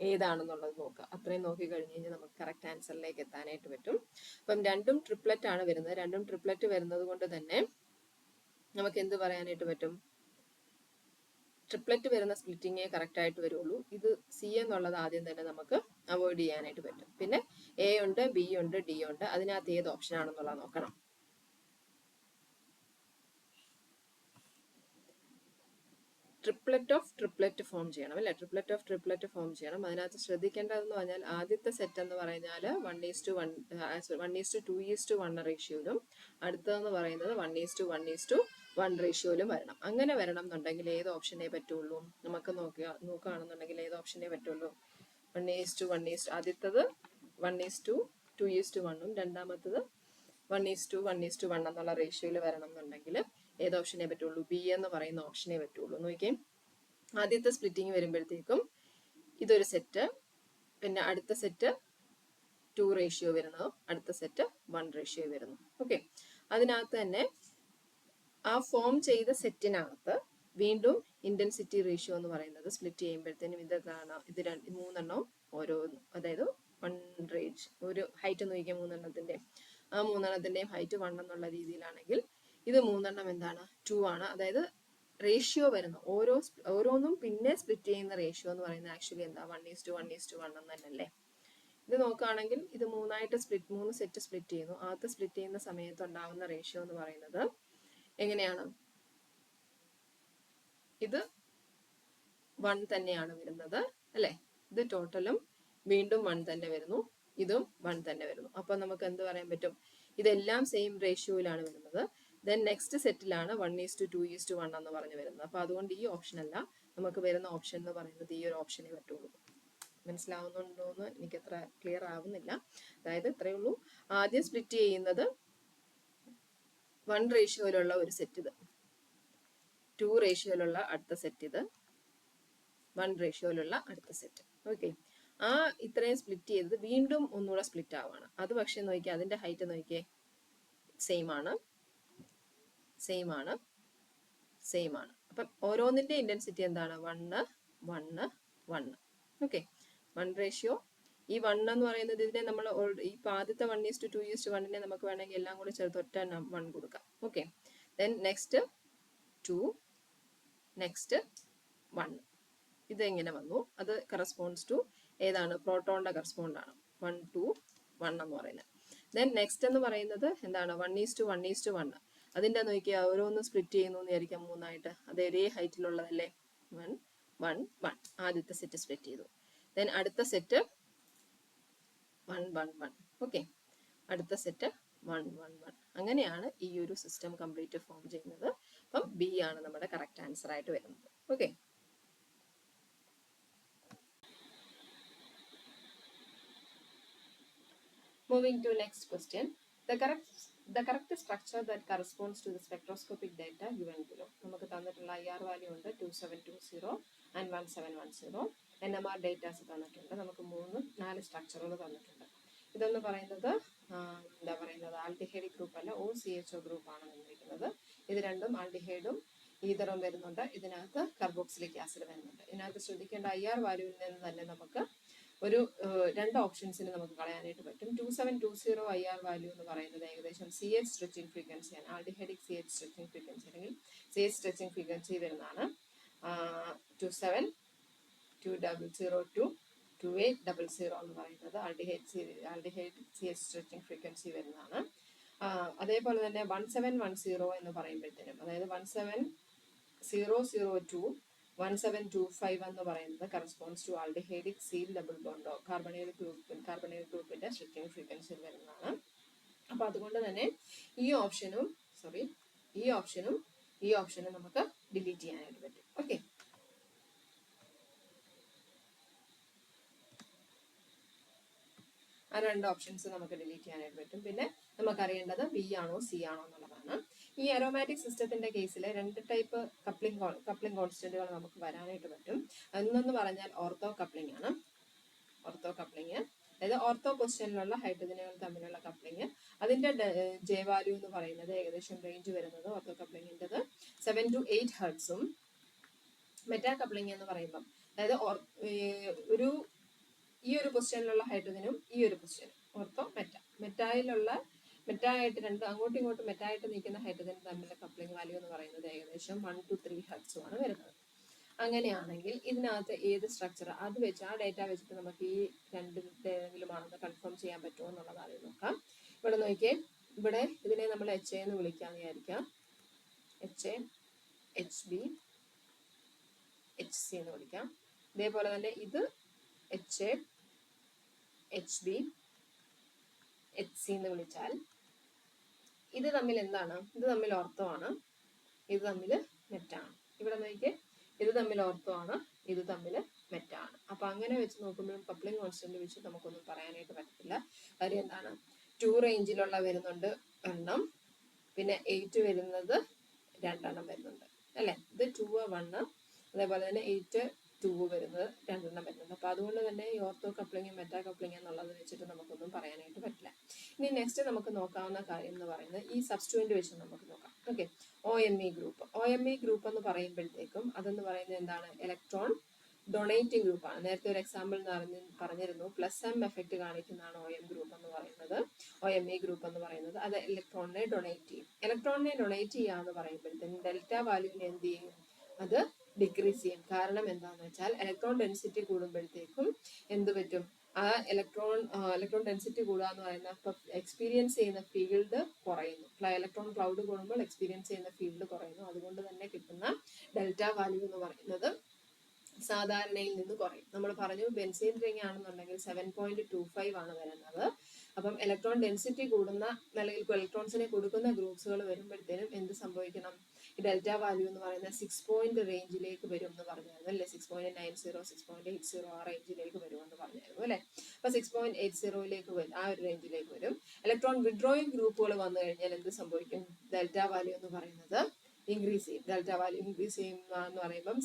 ഏതാണെന്നുള്ളത് നോക്കുക. അത്രയും നോക്കി കഴിഞ്ഞ് കഴിഞ്ഞാൽ നമുക്ക് കറക്റ്റ് ആൻസറിലേക്ക് എത്താനായിട്ട് പറ്റും. അപ്പം രണ്ടും ട്രിപ്ലറ്റ് ആണ് വരുന്നത്. രണ്ടും ട്രിപ്ലറ്റ് വരുന്നത് കൊണ്ട് തന്നെ നമുക്ക് എന്ത് പറയാനായിട്ട് പറ്റും, ട്രിപ്ലറ്റ് വരുന്ന സ്പ്ലിറ്റിങ്ങേ കറക്റ്റ് ആയിട്ട് വരുള്ളൂ. ഇത് C എന്നുള്ളത് ആദ്യം തന്നെ നമുക്ക് അവോയ്ഡ് ചെയ്യാനായിട്ട് പറ്റും. പിന്നെ A ഉണ്ട്, B ഉണ്ട്, D ഉണ്ട്, അതിനകത്ത് ഏത് ഓപ്ഷൻ ആണെന്നുള്ളത് നോക്കണം. ട്രിപ്ലറ്റ് ഫോം ചെയ്യണം അല്ലെ, ട്രിപ്ലറ്റ് ഫോം ചെയ്യണം. അതിനകത്ത് ശ്രദ്ധിക്കേണ്ടതെന്ന് പറഞ്ഞാൽ ആദ്യത്തെ സെറ്റ് എന്ന് പറഞ്ഞാൽ 1:2:1 റേഷ്യോയിലും അടുത്തതെന്ന് പറയുന്നത് 1:1:1 റേഷ്യോയിലും വരണം. അങ്ങനെ വരണം എന്നുണ്ടെങ്കിൽ ഏത് ഓപ്ഷനേ പറ്റുള്ളൂ, നമുക്ക് നോക്കുകയാണെന്നുണ്ടെങ്കിൽ ഏത് ഓപ്ഷനേ പറ്റുള്ളൂ, 1:1, ആദ്യത്തത് 1:2:1 രണ്ടാമത്തത് 1:1:1 എന്നുള്ള റേഷ്യോയിൽ വരണം എന്നുണ്ടെങ്കിൽ ഏത് ഓപ്ഷനേ പറ്റുള്ളൂ, B എന്ന് പറയുന്ന ഓപ്ഷനേ പറ്റുള്ളൂ. നോക്കിയേ, ആദ്യത്തെ സ്പ്ലിറ്റിംഗ് വരുമ്പോഴത്തേക്കും ഇതൊരു സെറ്റ്, പിന്നെ അടുത്ത സെറ്റ് 2 റേഷ്യോ വരുന്നു, അടുത്ത സെറ്റ് 1 റേഷ്യോ വരുന്നു. ഓക്കെ, അതിനകത്ത് തന്നെ ആ ഫോം ചെയ്ത സെറ്റിനകത്ത് വീണ്ടും ഇന്റൻസിറ്റി റേഷ്യോ എന്ന് പറയുന്നത് സ്പ്ലിറ്റ് ചെയ്യുമ്പോഴത്തേനും ഇത് മൂന്നെണ്ണവും ഓരോ, അതായത് 1 റേഞ്ച് ഒരു ഹൈറ്റ് നോക്കിയാൽ മൂന്നെണ്ണത്തിന്റെ ആ മൂന്നെണ്ണത്തിന്റെയും ഹൈറ്റ് 1 എന്നുള്ള രീതിയിലാണെങ്കിൽ ഇത് മൂന്നെണ്ണം എന്താണ് 2 ആണ്. അതായത് റേഷ്യോ വരുന്നു ഓരോന്നും പിന്നെ സ്പ്ലിറ്റ് ചെയ്യുന്ന റേഷ്യോ എന്ന് പറയുന്നത് ആക്ച്വലി എന്താ 1:1:1 എന്ന് തന്നെയല്ലേ. ഇത് നോക്കുകയാണെങ്കിൽ ഇത് മൂന്ന് സെറ്റ് സ്പ്ലിറ്റ് ചെയ്യുന്നു. ആദ്യത്തെ സ്പ്ലിറ്റ് ചെയ്യുന്ന സമയത്ത് ഉണ്ടാവുന്ന റേഷ്യോ എന്ന് പറയുന്നത് എങ്ങനെയാണ്, ഇത് 1 തന്നെയാണ് വരുന്നത് അല്ലെ. ഇത് ടോട്ടലും വീണ്ടും 1 തന്നെ വരുന്നു, ഇതും 1 തന്നെ വരുന്നു. അപ്പൊ നമുക്ക് എന്ത് പറയാൻ പറ്റും, ഇതെല്ലാം സെയിം റേഷ്യോയിലാണ് വരുന്നത്. ദെൻ നെക്സ്റ്റ് സെറ്റിലാണ് 1:2:1 എന്ന് പറഞ്ഞു വരുന്നത്. അപ്പൊ അതുകൊണ്ട് ഈ ഓപ്ഷൻ അല്ല, നമുക്ക് വരുന്ന ഓപ്ഷൻ എന്ന് പറയുന്നത് ഈ ഒരു ഓപ്ഷനേ പറ്റുള്ളൂ. മനസ്സിലാവുന്നുണ്ടോ എന്ന് എനിക്ക് അത്ര ക്ലിയർ ആവുന്നില്ല. അതായത് ഇത്രയേ ഉള്ളൂ. ആദ്യം സ്പ്ലിറ്റ് ചെയ്യുന്നത് 1 റേഷ്യോയിലുള്ള ഒരു സെറ്റ്, ഇത് 2 റേഷ്യോയിലുള്ള അടുത്ത സെറ്റ്, ഇത് 1 റേഷ്യോയിലുള്ള അടുത്ത സെറ്റ്. ഓക്കെ, ആ ഇത്രയും സ്പ്ലിറ്റ് ചെയ്തത് വീണ്ടും ഒന്നുകൂടെ സ്പ്ലിറ്റ് ആവാണ്. അത് പക്ഷെ നോക്കിയേ, അതിന്റെ ഹൈറ്റ് നോക്കിയേ സെയിം ആണ്. അപ്പം ഓരോന്നിന്റെ ഇന്റൻസിറ്റി എന്താണ് 1 1 1. Okay, 1 ratio. ഈ 1 എന്ന് പറയുന്നത് ഇതിനെ നമ്മൾ ഈ ആദ്യത്തെ 1:2:1 നമുക്ക് വേണമെങ്കിൽ എല്ലാം കൂടെ ചേർത്ത് ഒറ്റ 1 കൊടുക്കാം. Okay, then next 2, next 1. ഇതെങ്ങനെ വന്നു, അത് കറസ്പോണ്ട്സ് ടു ഏതാണ്, പ്രോട്ടോണിന്റെ കറസ്പോണ്ട് ആണ് 1 2 1 എന്ന് പറയുന്നത്. ദെൻ നെക്സ്റ്റ് എന്ന് പറയുന്നത് എന്താണ് 1:1:1. അതിന്റെ നോക്കിയാൽ ഓരോന്ന് സ്പ്ലിറ്റ് ചെയ്യുന്നു എന്ന് വിചാരിക്കാം മൂന്നായിട്ട്, അത് ഒരേ ഹൈറ്റിലുള്ളതല്ലേ. 1 1 1 ആദ്യത്തെ സെറ്റ് സ്പ്ലിറ്റ് ചെയ്തു. ദെൻ അടുത്ത സെറ്റ് 1 1 1. ഓക്കെ, അടുത്ത സെറ്റ് 1 1 1. അങ്ങനെയാണ് ഈ ഒരു സിസ്റ്റം കംപ്ലീറ്റ് ഫോം ചെയ്യുന്നത്. അപ്പം ബി ആണ് നമ്മുടെ കറക്റ്റ് ആൻസർ ആയിട്ട് വരുന്നത്. Okay, moving to next question. The correct structure that corresponds to the spectroscopic data given below. നമുക്ക് തന്നിട്ടുള്ള IR വാല്യൂ ഉണ്ട് 2720 and 1710. NMR ഡേറ്റാസ് തന്നിട്ടുണ്ട്. നമുക്ക് 4 സ്ട്രക്ചറുകൾ തന്നിട്ടുണ്ട്. ഇതെന്ന് പറയുന്നത് എന്താ പറയുന്നത്, ആൽഡിഹൈഡ് ഗ്രൂപ്പ് അല്ല, OCHO ഗ്രൂപ്പ് ആണ് തന്നിരിക്കുന്നത്. ഇത് രണ്ടും ആൽഡിഹൈഡും ഈതറും വരുന്നുണ്ട്. ഇതിനകത്ത് കാർബോക്സിലിക് ആസിഡ് വരുന്നുണ്ട്. ഇതിനകത്ത് ശ്രദ്ധിക്കേണ്ട IR വാല്യൂവിൽ നിന്ന് തന്നെ നമുക്ക് ഒരു 2 ഓപ്ഷൻസിന് നമുക്ക് കളയാനായിട്ട് പറ്റും. 2720 IR വാല്യൂ എന്ന് പറയുന്നത് ഏകദേശം CH സ്ട്രെച്ചിങ് ഫ്രീക്വൻസിയാണ്. ആൽഡിഹൈഡിക് CH സ്ട്രെച്ചിങ് ഫ്രീക്വൻസി അല്ലെങ്കിൽ CH സ്ട്രെച്ചിങ് ഫ്രീക്വൻസി വരുന്നതാണ് 272002 2800 എന്ന് പറയുന്നത് ആൽഡിഹൈഡ് CH സ്ട്രെച്ചിങ് ഫ്രീക്വൻസി വരുന്നതാണ്. അതേപോലെ തന്നെ 1710 എന്ന് പറയുമ്പോഴത്തേനും, അതായത് 17002 1725 എന്ന് പറയുന്നത് corresponds to aldehydic C double ബോണ്ടോ കാർബണൈൽ ഗ്രൂപ്പിന്റെ സ്ട്രെച്ചിങ് ഫ്രീക്വൻസിയിൽ വരുന്നതാണ്. അപ്പൊ അതുകൊണ്ട് തന്നെ ഈ ഓപ്ഷനും നമുക്ക് ഡിലീറ്റ് ചെയ്യാനായിട്ട് പറ്റും. ഓക്കെ, ആ 2 ഓപ്ഷൻസ് നമുക്ക് ഡിലീറ്റ് ചെയ്യാനായിട്ട് പറ്റും. പിന്നെ നമുക്കറിയേണ്ടത് ബി ആണോ സി ആണോ എന്നുള്ളതാണ്. ഈ അരോമാറ്റിക് സിസ്റ്റത്തിന്റെ കേസിൽ 2 ടൈപ്പ് കപ്ലിംഗ് കോൺസ്റ്റന്റുകൾ നമുക്ക് വരാനായിട്ട് പറ്റും. ഒന്നെന്ന് പറഞ്ഞാൽ ഓർത്തോ കപ്ലിംഗ് ആണ്. ഓർത്തോ കപ്ലിംഗ് അതായത് ഓർത്തോ പൊസിഷനിലുള്ള ഹൈഡ്രജനുകൾ തമ്മിലുള്ള കപ്ലിംഗ്. അതിന്റെ ജെ വാല്യൂ എന്ന് പറയുന്നത് ഏകദേശം റേഞ്ച് വരുന്നത് ഓർത്തോ കപ്ലിംഗിൻ്റെത് 7 to 8 ഹെർട്സും. മെറ്റാ കപ്ലിംഗ് എന്ന് പറയുമ്പം അതായത് ഈ ഒരു പൊസിഷനിലുള്ള ഹൈഡ്രജനും ഈ ഒരു പൊസിഷനും ഓർത്തോ മെറ്റായിട്ട് അങ്ങോട്ടും ഇങ്ങോട്ടും മെറ്റായിട്ട് നിൽക്കുന്ന ഹൈഡ്രജൻ തമ്മിലുള്ള കപ്ലിംഗ് വാല്യൂ എന്ന് പറയുന്നത് ഏകദേശം 1 to 3 ഹെർട്സുമാണ് വരുന്നത്. അങ്ങനെയാണെങ്കിൽ ഇതിനകത്ത് ഏത് സ്ട്രക്ചർ അത് വെച്ച് ആ ഡേറ്റ വെച്ചിട്ട് നമുക്ക് ഈ രണ്ടിലുമാണെന്ന് കൺഫേം ചെയ്യാൻ പറ്റുമോ എന്നുള്ളത് ആദ്യം നോക്കാം. ഇവിടെ നോക്കിയേ, ഇവിടെ ഇതിനെ നമ്മൾ HA എന്ന് വിളിക്കാന്ന് വിചാരിക്കാം. HA, HB, HC എന്ന് വിളിക്കാം. ഇതേപോലെ തന്നെ ഇത് HA, HB, HC എന്ന് വിളിച്ചാൽ ഇത് തമ്മിൽ എന്താണ്, ഇത് തമ്മിൽ ഓർത്തോ ആണ്, ഇത് തമ്മിൽ മെറ്റാണ്. ഇവിടെ നോക്കിയേ, ഇത് തമ്മിൽ ഓർത്തോ ആണ്, ഇത് തമ്മിൽ മെറ്റാണ്. അപ്പൊ അങ്ങനെ വെച്ച് നോക്കുമ്പോഴും കപ്ലിംഗ് കോൺസ്റ്റന്റ് വെച്ച് നമുക്കൊന്നും പറയാനായിട്ട് പറ്റത്തില്ല. കാര്യം എന്താണ്, 2 റേഞ്ചിലുള്ള വരുന്നുണ്ട് എണ്ണം, പിന്നെ 8 വരുന്നത് 2 എണ്ണം വരുന്നുണ്ട് അല്ലെ. ഇത് 2 1, അതേപോലെ തന്നെ 8 2 വരുന്നത് 2 വരുന്നുണ്ട്. അപ്പോൾ അതുകൊണ്ട് തന്നെ ഈ ഓർത്തോ കപ്ലിങ് മെറ്റാ കപ്ലിങ് എന്നുള്ളത് വെച്ചിട്ട് നമുക്കൊന്നും പറയാനായിട്ട് പറ്റില്ല. ഇനി നെക്സ്റ്റ് നമുക്ക് നോക്കാവുന്ന കാര്യം എന്ന് പറയുന്നത് ഈ സബ്സ്റ്റുവന്റ് വെച്ച് നമുക്ക് നോക്കാം. ഓക്കെ, OMe ഗ്രൂപ്പ് എന്ന് പറയുമ്പോഴത്തേക്കും അതെന്ന് പറയുന്നത് എന്താണ്? ഇലക്ട്രോൺ ഡൊണേറ്റിംഗ് ഗ്രൂപ്പാണ്. നേരത്തെ ഒരു എക്സാമ്പിൾ പറഞ്ഞിരുന്നു, +m എഫക്റ്റ് കാണിക്കുന്നതാണ് OMe ഗ്രൂപ്പ് എന്ന് പറയുന്നത്. അത് ഇലക്ട്രോണിനെ ഡൊണേറ്റ് ചെയ്യും. ഇലക്ട്രോണിനെ ഡൊണേറ്റ് ചെയ്യുക എന്ന് പറയുമ്പോഴത്തേക്കും ഡെൽറ്റ വാല്യൂവിനെ എന്ത് ചെയ്യും? അത് ഡിക്രീസ് ചെയ്യും. കാരണം എന്താണെന്ന് വെച്ചാൽ ഇലക്ട്രോൺ ഡെൻസിറ്റി കൂടുമ്പോഴത്തേക്കും എന്ത് പറ്റും? ആ ഇലക്ട്രോൺ ഡെൻസിറ്റി കൂടുക എന്ന് പറയുന്ന എക്സ്പീരിയൻസ് ചെയ്യുന്ന ഫീൽഡ് കുറയുന്നു. ഇലക്ട്രോൺ ക്ലൗഡ് കൂടുമ്പോൾ എക്സ്പീരിയൻസ് ചെയ്യുന്ന ഫീൽഡ് കുറയുന്നു. അതുകൊണ്ട് തന്നെ കിട്ടുന്ന ഡെൽറ്റ വാല്യൂ എന്ന് പറയുന്നത് സാധാരണയിൽ നിന്ന് കുറയും. നമ്മൾ പറഞ്ഞു ബെൻസീൻ റിംഗ് ആണെന്നുണ്ടെങ്കിൽ 7.25 ആണ് വരുന്നത്. അപ്പം ഇലക്ട്രോൺ ഡെൻസിറ്റി കൂടുന്ന അല്ലെങ്കിൽ ഇലക്ട്രോൺസിനെ കൊടുക്കുന്ന ഗ്രൂപ്പ്സുകൾ വരുമ്പോഴത്തേനും എന്ത് സംഭവിക്കണം? ഈ ഡെൽറ്റ വാല്യൂ എന്ന് പറയുന്നത് 6 റേഞ്ചിലേക്ക് വരും എന്ന് പറഞ്ഞായിരുന്നു അല്ലേ? 6.90 6.80 ആ റേഞ്ചിലേക്ക് വരുമെന്ന് പറഞ്ഞായിരുന്നു അല്ലേ? അപ്പൊ 6.80 വരും, ആ ഒരു റേഞ്ചിലേക്ക് വരും. ഇലക്ട്രോൺ വിഡ്രോയിങ് ഗ്രൂപ്പുകൾ വന്നു കഴിഞ്ഞാൽ എന്ത് സംഭവിക്കും? ഡെൽറ്റ വാല്യൂ എന്ന് പറയുന്നത് ഇൻക്രീസ് ചെയ്യും. ഡെൽറ്റ വാല്യൂ ഇൻക്രീസ് ചെയ്യുക എന്ന് പറയുമ്പം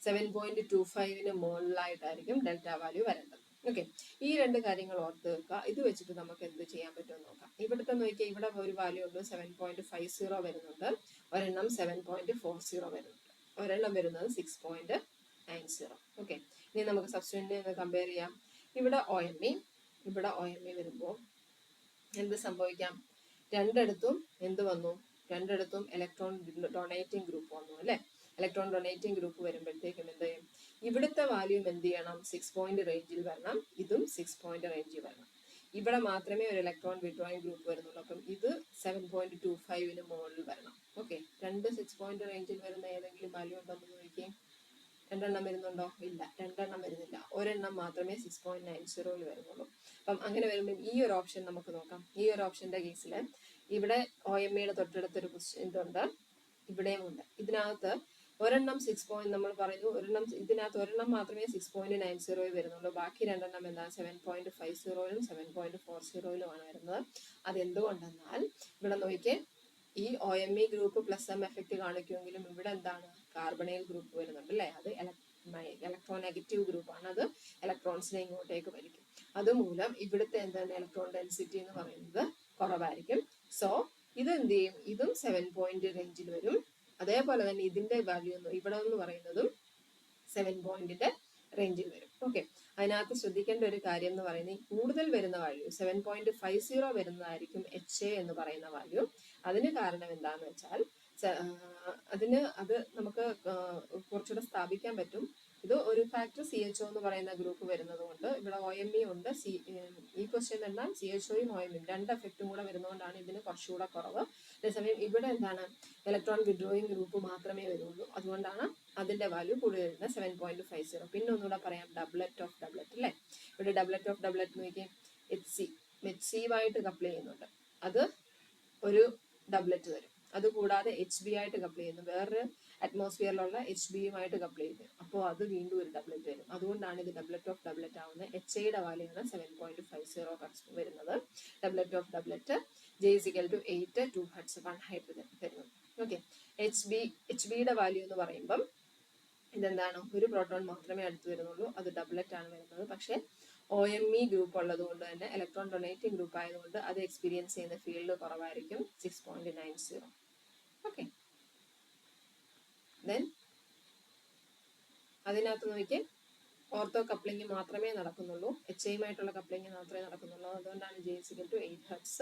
7.25 മുകളിലായിട്ടായിരിക്കും ഡെൽറ്റ വാല്യൂ വരേണ്ടത്. ഓക്കെ, ഈ രണ്ട് കാര്യങ്ങൾ ഓർത്ത് വെക്കുക. ഇത് വെച്ചിട്ട് നമുക്ക് എന്ത് ചെയ്യാൻ പറ്റുമെന്ന് നോക്കാം. ഇവിടുത്തെ നോക്കിയാൽ ഇവിടെ ഒരു വാല്യൂ ഉണ്ട് 7.50 വരുന്നുണ്ട്, ഒരെണ്ണം 7.40 വരുന്നുണ്ട്, ഒരെണ്ണം വരുന്നത് 6.90. ഓക്കെ, ഇനി നമുക്ക് സബ്സ്റ്റുവന്റ് കമ്പയർ ചെയ്യാം. ഇവിടെ OMe വരുമ്പോൾ എന്ത് സംഭവിക്കാം? രണ്ടിടത്തും എന്ത് വന്നു? രണ്ടിടത്തും ഇലക്ട്രോൺ ഡൊണേറ്റിംഗ് ഗ്രൂപ്പ് വന്നു അല്ലേ? ഇലക്ട്രോൺ ഡൊണേറ്റിംഗ് ഗ്രൂപ്പ് വരുമ്പോഴത്തേക്കും എന്ത് ചെയ്യും? ഇവിടുത്തെ വാല്യൂം എന്ത് ചെയ്യണം? 6 റേഞ്ചിൽ വരണം, ഇതും 6 റേഞ്ചിൽ വരണം. ഇവിടെ മാത്രമേ ഒരു ഇലക്ട്രോൺ വിഡ്രോയിങ് ഗ്രൂപ്പ് വരുന്നുള്ളൂ. അപ്പം ഇത് 7.25 മുകളിൽ വരണം. ഓക്കെ, രണ്ട് 6 റേഞ്ചിൽ വരുന്ന ഏതെങ്കിലും വാല്യൂ ഉണ്ടോ എന്ന് നോക്കിയേ. രണ്ടെണ്ണം വരുന്നുണ്ടോ? ഇല്ല, രണ്ടെണ്ണം വരുന്നില്ല. ഒരെണ്ണം മാത്രമേ 6.90 വരുന്നുള്ളൂ. അപ്പം അങ്ങനെ വരുമ്പോൾ ഈ ഒരു ഓപ്ഷൻ നമുക്ക് നോക്കാം. ഈ ഒരു ഓപ്ഷന്റെ കേസിൽ ഇവിടെ OMeയുടെ തൊട്ടടുത്തൊരു ഇതുണ്ട്, ഇവിടെയും ഉണ്ട്. ഇതിനകത്ത് ഒരെണ്ണം നമ്മൾ പറഞ്ഞു ഇതിനകത്ത് ഒരെണ്ണം മാത്രമേ 6.90 വരുന്നുള്ളൂ. ബാക്കി രണ്ടെണ്ണം എന്താ? 7.50 7.40 വരുന്നത്. അതെന്തുകൊണ്ടെന്നാൽ ഇവിടെ നോക്കിയേ, ഈ OMe ഗ്രൂപ്പ് +m എഫക്റ്റ് കാണിക്കുമെങ്കിലും ഇവിടെ എന്താണ്? കാർബണൈൽ ഗ്രൂപ്പ് വരുന്നുണ്ട് അല്ലേ? അത് ഇലക്ട്രോനെഗറ്റീവ് ഗ്രൂപ്പാണ്. അത് ഇലക്ട്രോൺസിനെ ഇങ്ങോട്ടേക്ക് വലിക്കും. അതുമൂലം ഇവിടുത്തെ എന്താണ്? ഇലക്ട്രോൺ ഡെൻസിറ്റി എന്ന് പറയുന്നത് കുറവായിരിക്കും. സോ ഇത് എന്ത് ചെയ്യും? ഇതും 7 റേഞ്ചിൽ വരും. അതേപോലെ തന്നെ ഇതിന്റെ വാല്യൂ ഇവിടെ എന്ന് പറയുന്നതും 7 റേഞ്ചിൽ വരും. ഓക്കെ, അതിനകത്ത് ശ്രദ്ധിക്കേണ്ട ഒരു കാര്യം എന്ന് പറയുന്നത് കൂടുതൽ വരുന്ന വാല്യൂ 7.50 വരുന്നതായിരിക്കും HA എന്ന് പറയുന്ന വാല്യൂ. അതിന് കാരണം എന്താന്ന് വെച്ചാൽ അത് നമുക്ക് കുറച്ചുകൂടെ സ്ഥാപിക്കാൻ പറ്റും. ഇത് ഒരു ഫാക്ടർ CHO എന്ന് പറയുന്ന ഗ്രൂപ്പ് വരുന്നത് കൊണ്ട് ഇവിടെ OMe ഉണ്ട്. ഈ ക്വസ്റ്റ്യൻ എന്നാൽ CHOയും OMeയും രണ്ട് എഫക്റ്റും കൂടെ വരുന്നതുകൊണ്ടാണ് ഇതിന് കുറച്ചുകൂടെ കുറവ്. അതേസമയം ഇവിടെ എന്താണ്? ഇലക്ട്രോൺ വിഡ്രോയിങ് ഗ്രൂപ്പ് മാത്രമേ വരുള്ളൂ. അതുകൊണ്ടാണ് അതിന്റെ വാല്യൂ കൂടുതൽ വരുന്നത് 7.50. പിന്നെ ഒന്നുകൂടെ പറയാം, ഡബ്ലറ്റ് ഓഫ് ഡബ്ലറ്റ് അല്ലേ? ഇവിടെ ഡബ്ലറ്റ് ഓഫ് ഡബ്ലറ്റ് നോക്കി, HCയുമായിട്ട് കപ്പിൾ ചെയ്യുന്നുണ്ട്, അത് ഒരു ഡബ്ലറ്റ് തരും. അതുകൂടാതെ HB ആയിട്ട് കപ്പിൾ ചെയ്യുന്നു, വേറൊരു അറ്റ്മോസ്ഫിയറിലുള്ള HBയുമായിട്ട് കപ്പിൾ ചെയ്യുന്നു, അപ്പോൾ അത് വീണ്ടും ഒരു ഡബ്ലറ്റ് വരും. അതുകൊണ്ടാണ് ഇത് ഡബ്ലറ്റ് ഓഫ് ഡബ്ലറ്റ് ആവുന്നത്. HAയുടെ വാല്യൂ ആണ് 7.50 വരുന്നത്. Doublet of doublet J = 8 2 Hz 1 hydrogen തരുന്നു. ഓക്കെ, HBയുടെ വാല്യൂ എന്ന് പറയുമ്പം ഇതെന്താണ്? ഒരു പ്രോട്ടോൺ മാത്രമേ അടുത്ത് വരുന്നുള്ളൂ, അത് ഡബ്ലറ്റ് ആണ് വരുന്നത്. പക്ഷെ OMe ഗ്രൂപ്പ് ഉള്ളത് കൊണ്ട് തന്നെ, ഇലക്ട്രോൺ ഡൊണേറ്റിംഗ് ഗ്രൂപ്പ് ആയതുകൊണ്ട് അത് എക്സ്പീരിയൻസ് ചെയ്യുന്ന ഫീൽഡ് കുറവായിരിക്കും, 6.90. ഓക്കെ, ദെൻ അതിനകത്ത് നോക്കി ഓർത്തോ കപ്ലിംഗ് മാത്രമേ നടക്കുന്നുള്ളൂ, HAയുമായിട്ടുള്ള കപ്ലിംഗ് മാത്രമേ നടക്കുന്നുള്ളൂ. അതുകൊണ്ടാണ് J = 8 Hz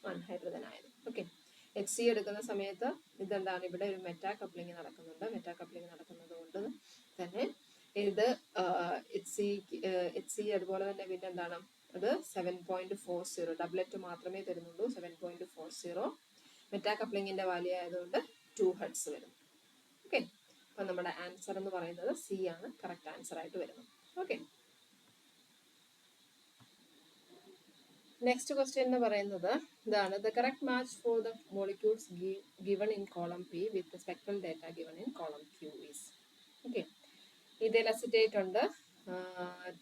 1 ഹൈഡ്രജൻ ആയത്. ഓക്കെ, HC എടുക്കുന്ന സമയത്ത് ഇതെന്താണ്? ഇവിടെ ഒരു മെറ്റാ കപ്ലിംഗ് നടക്കുന്നുണ്ട്. മെറ്റാ കപ്ലിംഗ് നടക്കുന്നത് കൊണ്ട് തന്നെ ഇത് HC അതുപോലെ തന്നെ പിന്നെ എന്താണ്? അത് 7.40 ഡബ്ലറ്റ് മാത്രമേ തരുന്നുള്ളൂ, 7.40. മെറ്റാ കപ്ലിംഗിന്റെ വാല്യൂ ആയതുകൊണ്ട് 2 Hz വരും. ഓക്കെ, അപ്പൊ നമ്മുടെ ആൻസർ എന്ന് പറയുന്നത് C ആണ് കറക്റ്റ് ആൻസർ ആയിട്ട് വരുന്നത്. ഓക്കെ, നെക്സ്റ്റ് ക്വസ്റ്റ്യൻ എന്ന് പറയുന്നത് ഇതാണ്. The correct match for the molecules given in column P with spectral data given in column Q is. Okay, ഇതിൽ അസിറ്റേറ്റ് ഉണ്ട്,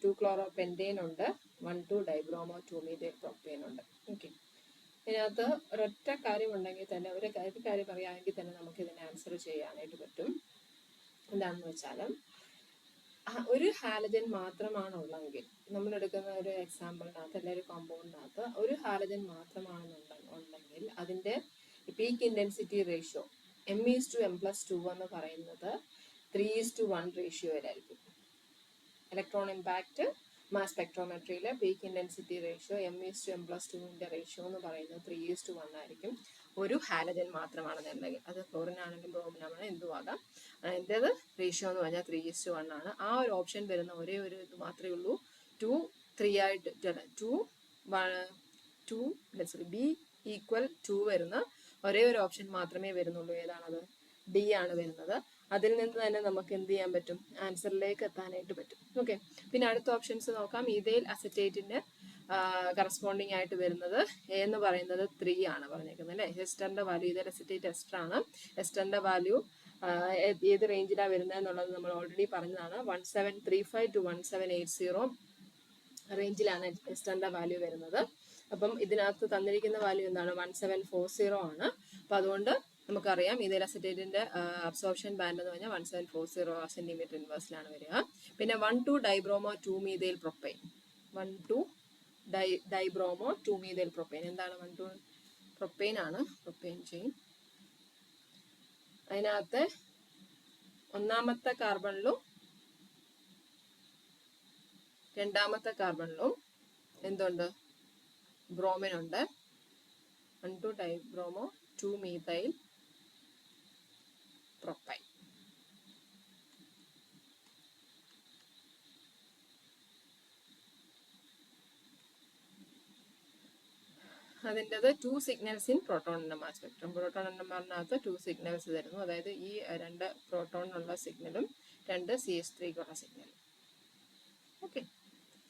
2-chloropentane ഉണ്ട്, 1,2 ഡൈബ്രോമോ 2-methyl propane ഉണ്ട്. ഓക്കെ, ഇതിനകത്ത് ഒരൊറ്റ കാര്യം ഉണ്ടെങ്കിൽ തന്നെ, ഒരു കാര്യം പറയുകയാണെങ്കിൽ തന്നെ നമുക്ക് ഇതിനെ ആൻസർ ചെയ്യാനായിട്ട് പറ്റും. എന്താണെന്ന് വെച്ചാൽ ഒരു ഹാലജൻ മാത്രമാണുള്ളെങ്കിൽ, നമ്മൾ എടുക്കുന്ന ഒരു എക്സാമ്പിളിനകത്ത് അല്ലെങ്കിൽ ഒരു കോമ്പൗണ്ടിനകത്ത് ഒരു ഹാലജൻ മാത്രമാണെന്നുണ്ടെങ്കിൽ അതിൻ്റെ പീക്ക് ഇൻറ്റൻസിറ്റി റേഷ്യോ m:m+2 എന്ന് പറയുന്നത് 3:1 റേഷ്യോയിലായിരിക്കും. ഇലക്ട്രോൺ ഇമ്പാക്റ്റ് മാസ് സ്പെക്ട്രോമെട്രിയിലെ പീക്ക് ഇൻറ്റൻസിറ്റി റേഷ്യോ m:m+2ൻ്റെ റേഷ്യോ എന്ന് പറയുന്നത് 3:1 ആയിരിക്കും. ഒരു ഹാലജൻ മാത്രമാണെന്നുണ്ടെങ്കിൽ, അത് ക്ലോറിനാണെങ്കിലും ബ്രോമിനാണെങ്കിലും എന്തുവാകാം, അതിൻ്റെത് റേഷ്യോ എന്ന് പറഞ്ഞാൽ 3:1 ആണ്. ആ ഒരു ഓപ്ഷൻ വരുന്ന ഒരേ ഒരു ഇത് മാത്രമേ ഉള്ളൂ, 2 3 ആയിട്ട് B = 2 വരുന്ന ഒരേ ഒരു ഓപ്ഷൻ മാത്രമേ വരുന്നുള്ളൂ. ഏതാണത്? ഡി ആണ് വരുന്നത്. അതിൽ നിന്ന് തന്നെ നമുക്ക് എന്ത് ചെയ്യാൻ പറ്റും? ആൻസറിലേക്ക് എത്താനായിട്ട് പറ്റും. ഓക്കെ, പിന്നെ അടുത്ത ഓപ്ഷൻസ് നോക്കാം. ഈതൈൽ അസറ്റേറ്റിന്റെ കറസ്പോണ്ടിങ് ആയിട്ട് വരുന്നത് എ എന്ന് പറയുന്നത് 3 ആണ് പറഞ്ഞേക്കുന്നത് അല്ലേ. എസ്റ്ററിന്റെ വാല്യൂ, ഈതൈൽ അസറ്റേറ്റ് എസ്റ്റർ ആണ്. എസ്റ്ററിന്റെ വാല്യൂ ഏത് റേഞ്ചിലാണ് വരുന്നത് എന്നുള്ളത് നമ്മൾ ഓൾറെഡി പറഞ്ഞതാണ്. 1735 to 1780 റേഞ്ചിലാണ് എസ്റ്ററിന്റെ വാല്യൂ വരുന്നത്. അപ്പം ഇതിനകത്ത് തന്നിരിക്കുന്ന വാല്യൂ എന്താണ്? 1740 ആണ്. അപ്പം അതുകൊണ്ട് നമുക്കറിയാം ഈതൈൽ അസറ്റേറ്റിന്റെ അബ്സോർപ്ഷൻ ബാൻഡ് എന്ന് പറഞ്ഞാൽ 1740 സെന്റിമീറ്റർ ഇൻവേഴ്സിലാണ് വരിക. പിന്നെ 1,2 dibromo 2 methyl propyne, 1,2 dibromo 2 methyl propyne. എന്താണ് 1,2 പ്രൊപ്പൈൻ ആണ്, പ്രൊപ്പൈൻ ചെയിൻ. അതിനകത്ത് ഒന്നാമത്തെ കാർബണിലും രണ്ടാമത്തെ കാർബണിലും എന്തുണ്ട്? ബ്രോമിൻ ഉണ്ട്. 1,2 ഡൈബ്രോമോ 2 മീഥൈൽ പ്രൊപ്പൈൻ. അതിൻ്റെത് 2 signals in proton number spectrum. Proton നമ്പറിനകത്ത് 2 സിഗ്നൽസ് തരുന്നു. അതായത് ഈ 2 പ്രോട്ടോണിനുള്ള സിഗ്നലും 2 CH3ക്കുള്ള സിഗ്നലും. ഓക്കെ,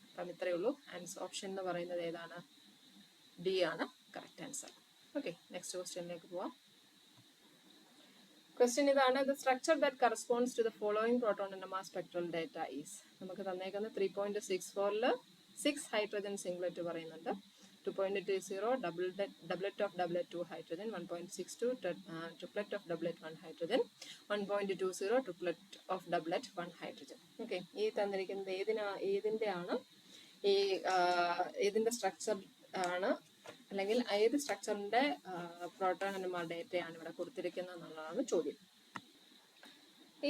അപ്പം ഇത്രയേ ഉള്ളൂ. ആൻസർ ഓപ്ഷൻ എന്ന് പറയുന്നത് ഏതാണ്? ഡി ആണ് കറക്റ്റ് ആൻസർ. ഓക്കെ, നെക്സ്റ്റ് ക്വസ്റ്റ്യനിലേക്ക് പോവാം. ക്വസ്റ്റ്യൻ ഇതാണ്. The structure that corresponds to the following proton number spectral data is. നമുക്ക് തന്നേക്കുന്നത് 3.64 6 ഹൈഡ്രജൻ സിംഗ്ലറ്റ് പറയുന്നുണ്ട്. 2.20 doublet of doublet 2 hydrogen, 1.62 triplet of doublet 1 hydrogen, 1.20 triplet of doublet 1 hydrogen. Okay, ഈ തന്നിരിക്കുന്നത് ഏതിൻ്റെയാണ്? ഏതിൻ്റെ സ്ട്രക്ചർ ആണ്, അല്ലെങ്കിൽ ഏത് സ്ട്രക്ചറിന്റെ പ്രോട്ടോൺ നമ്പർ ഡേറ്റയാണ് ഇവിടെ കൊടുത്തിരിക്കുന്നത് എന്നുള്ളതാണ് ചോദ്യം.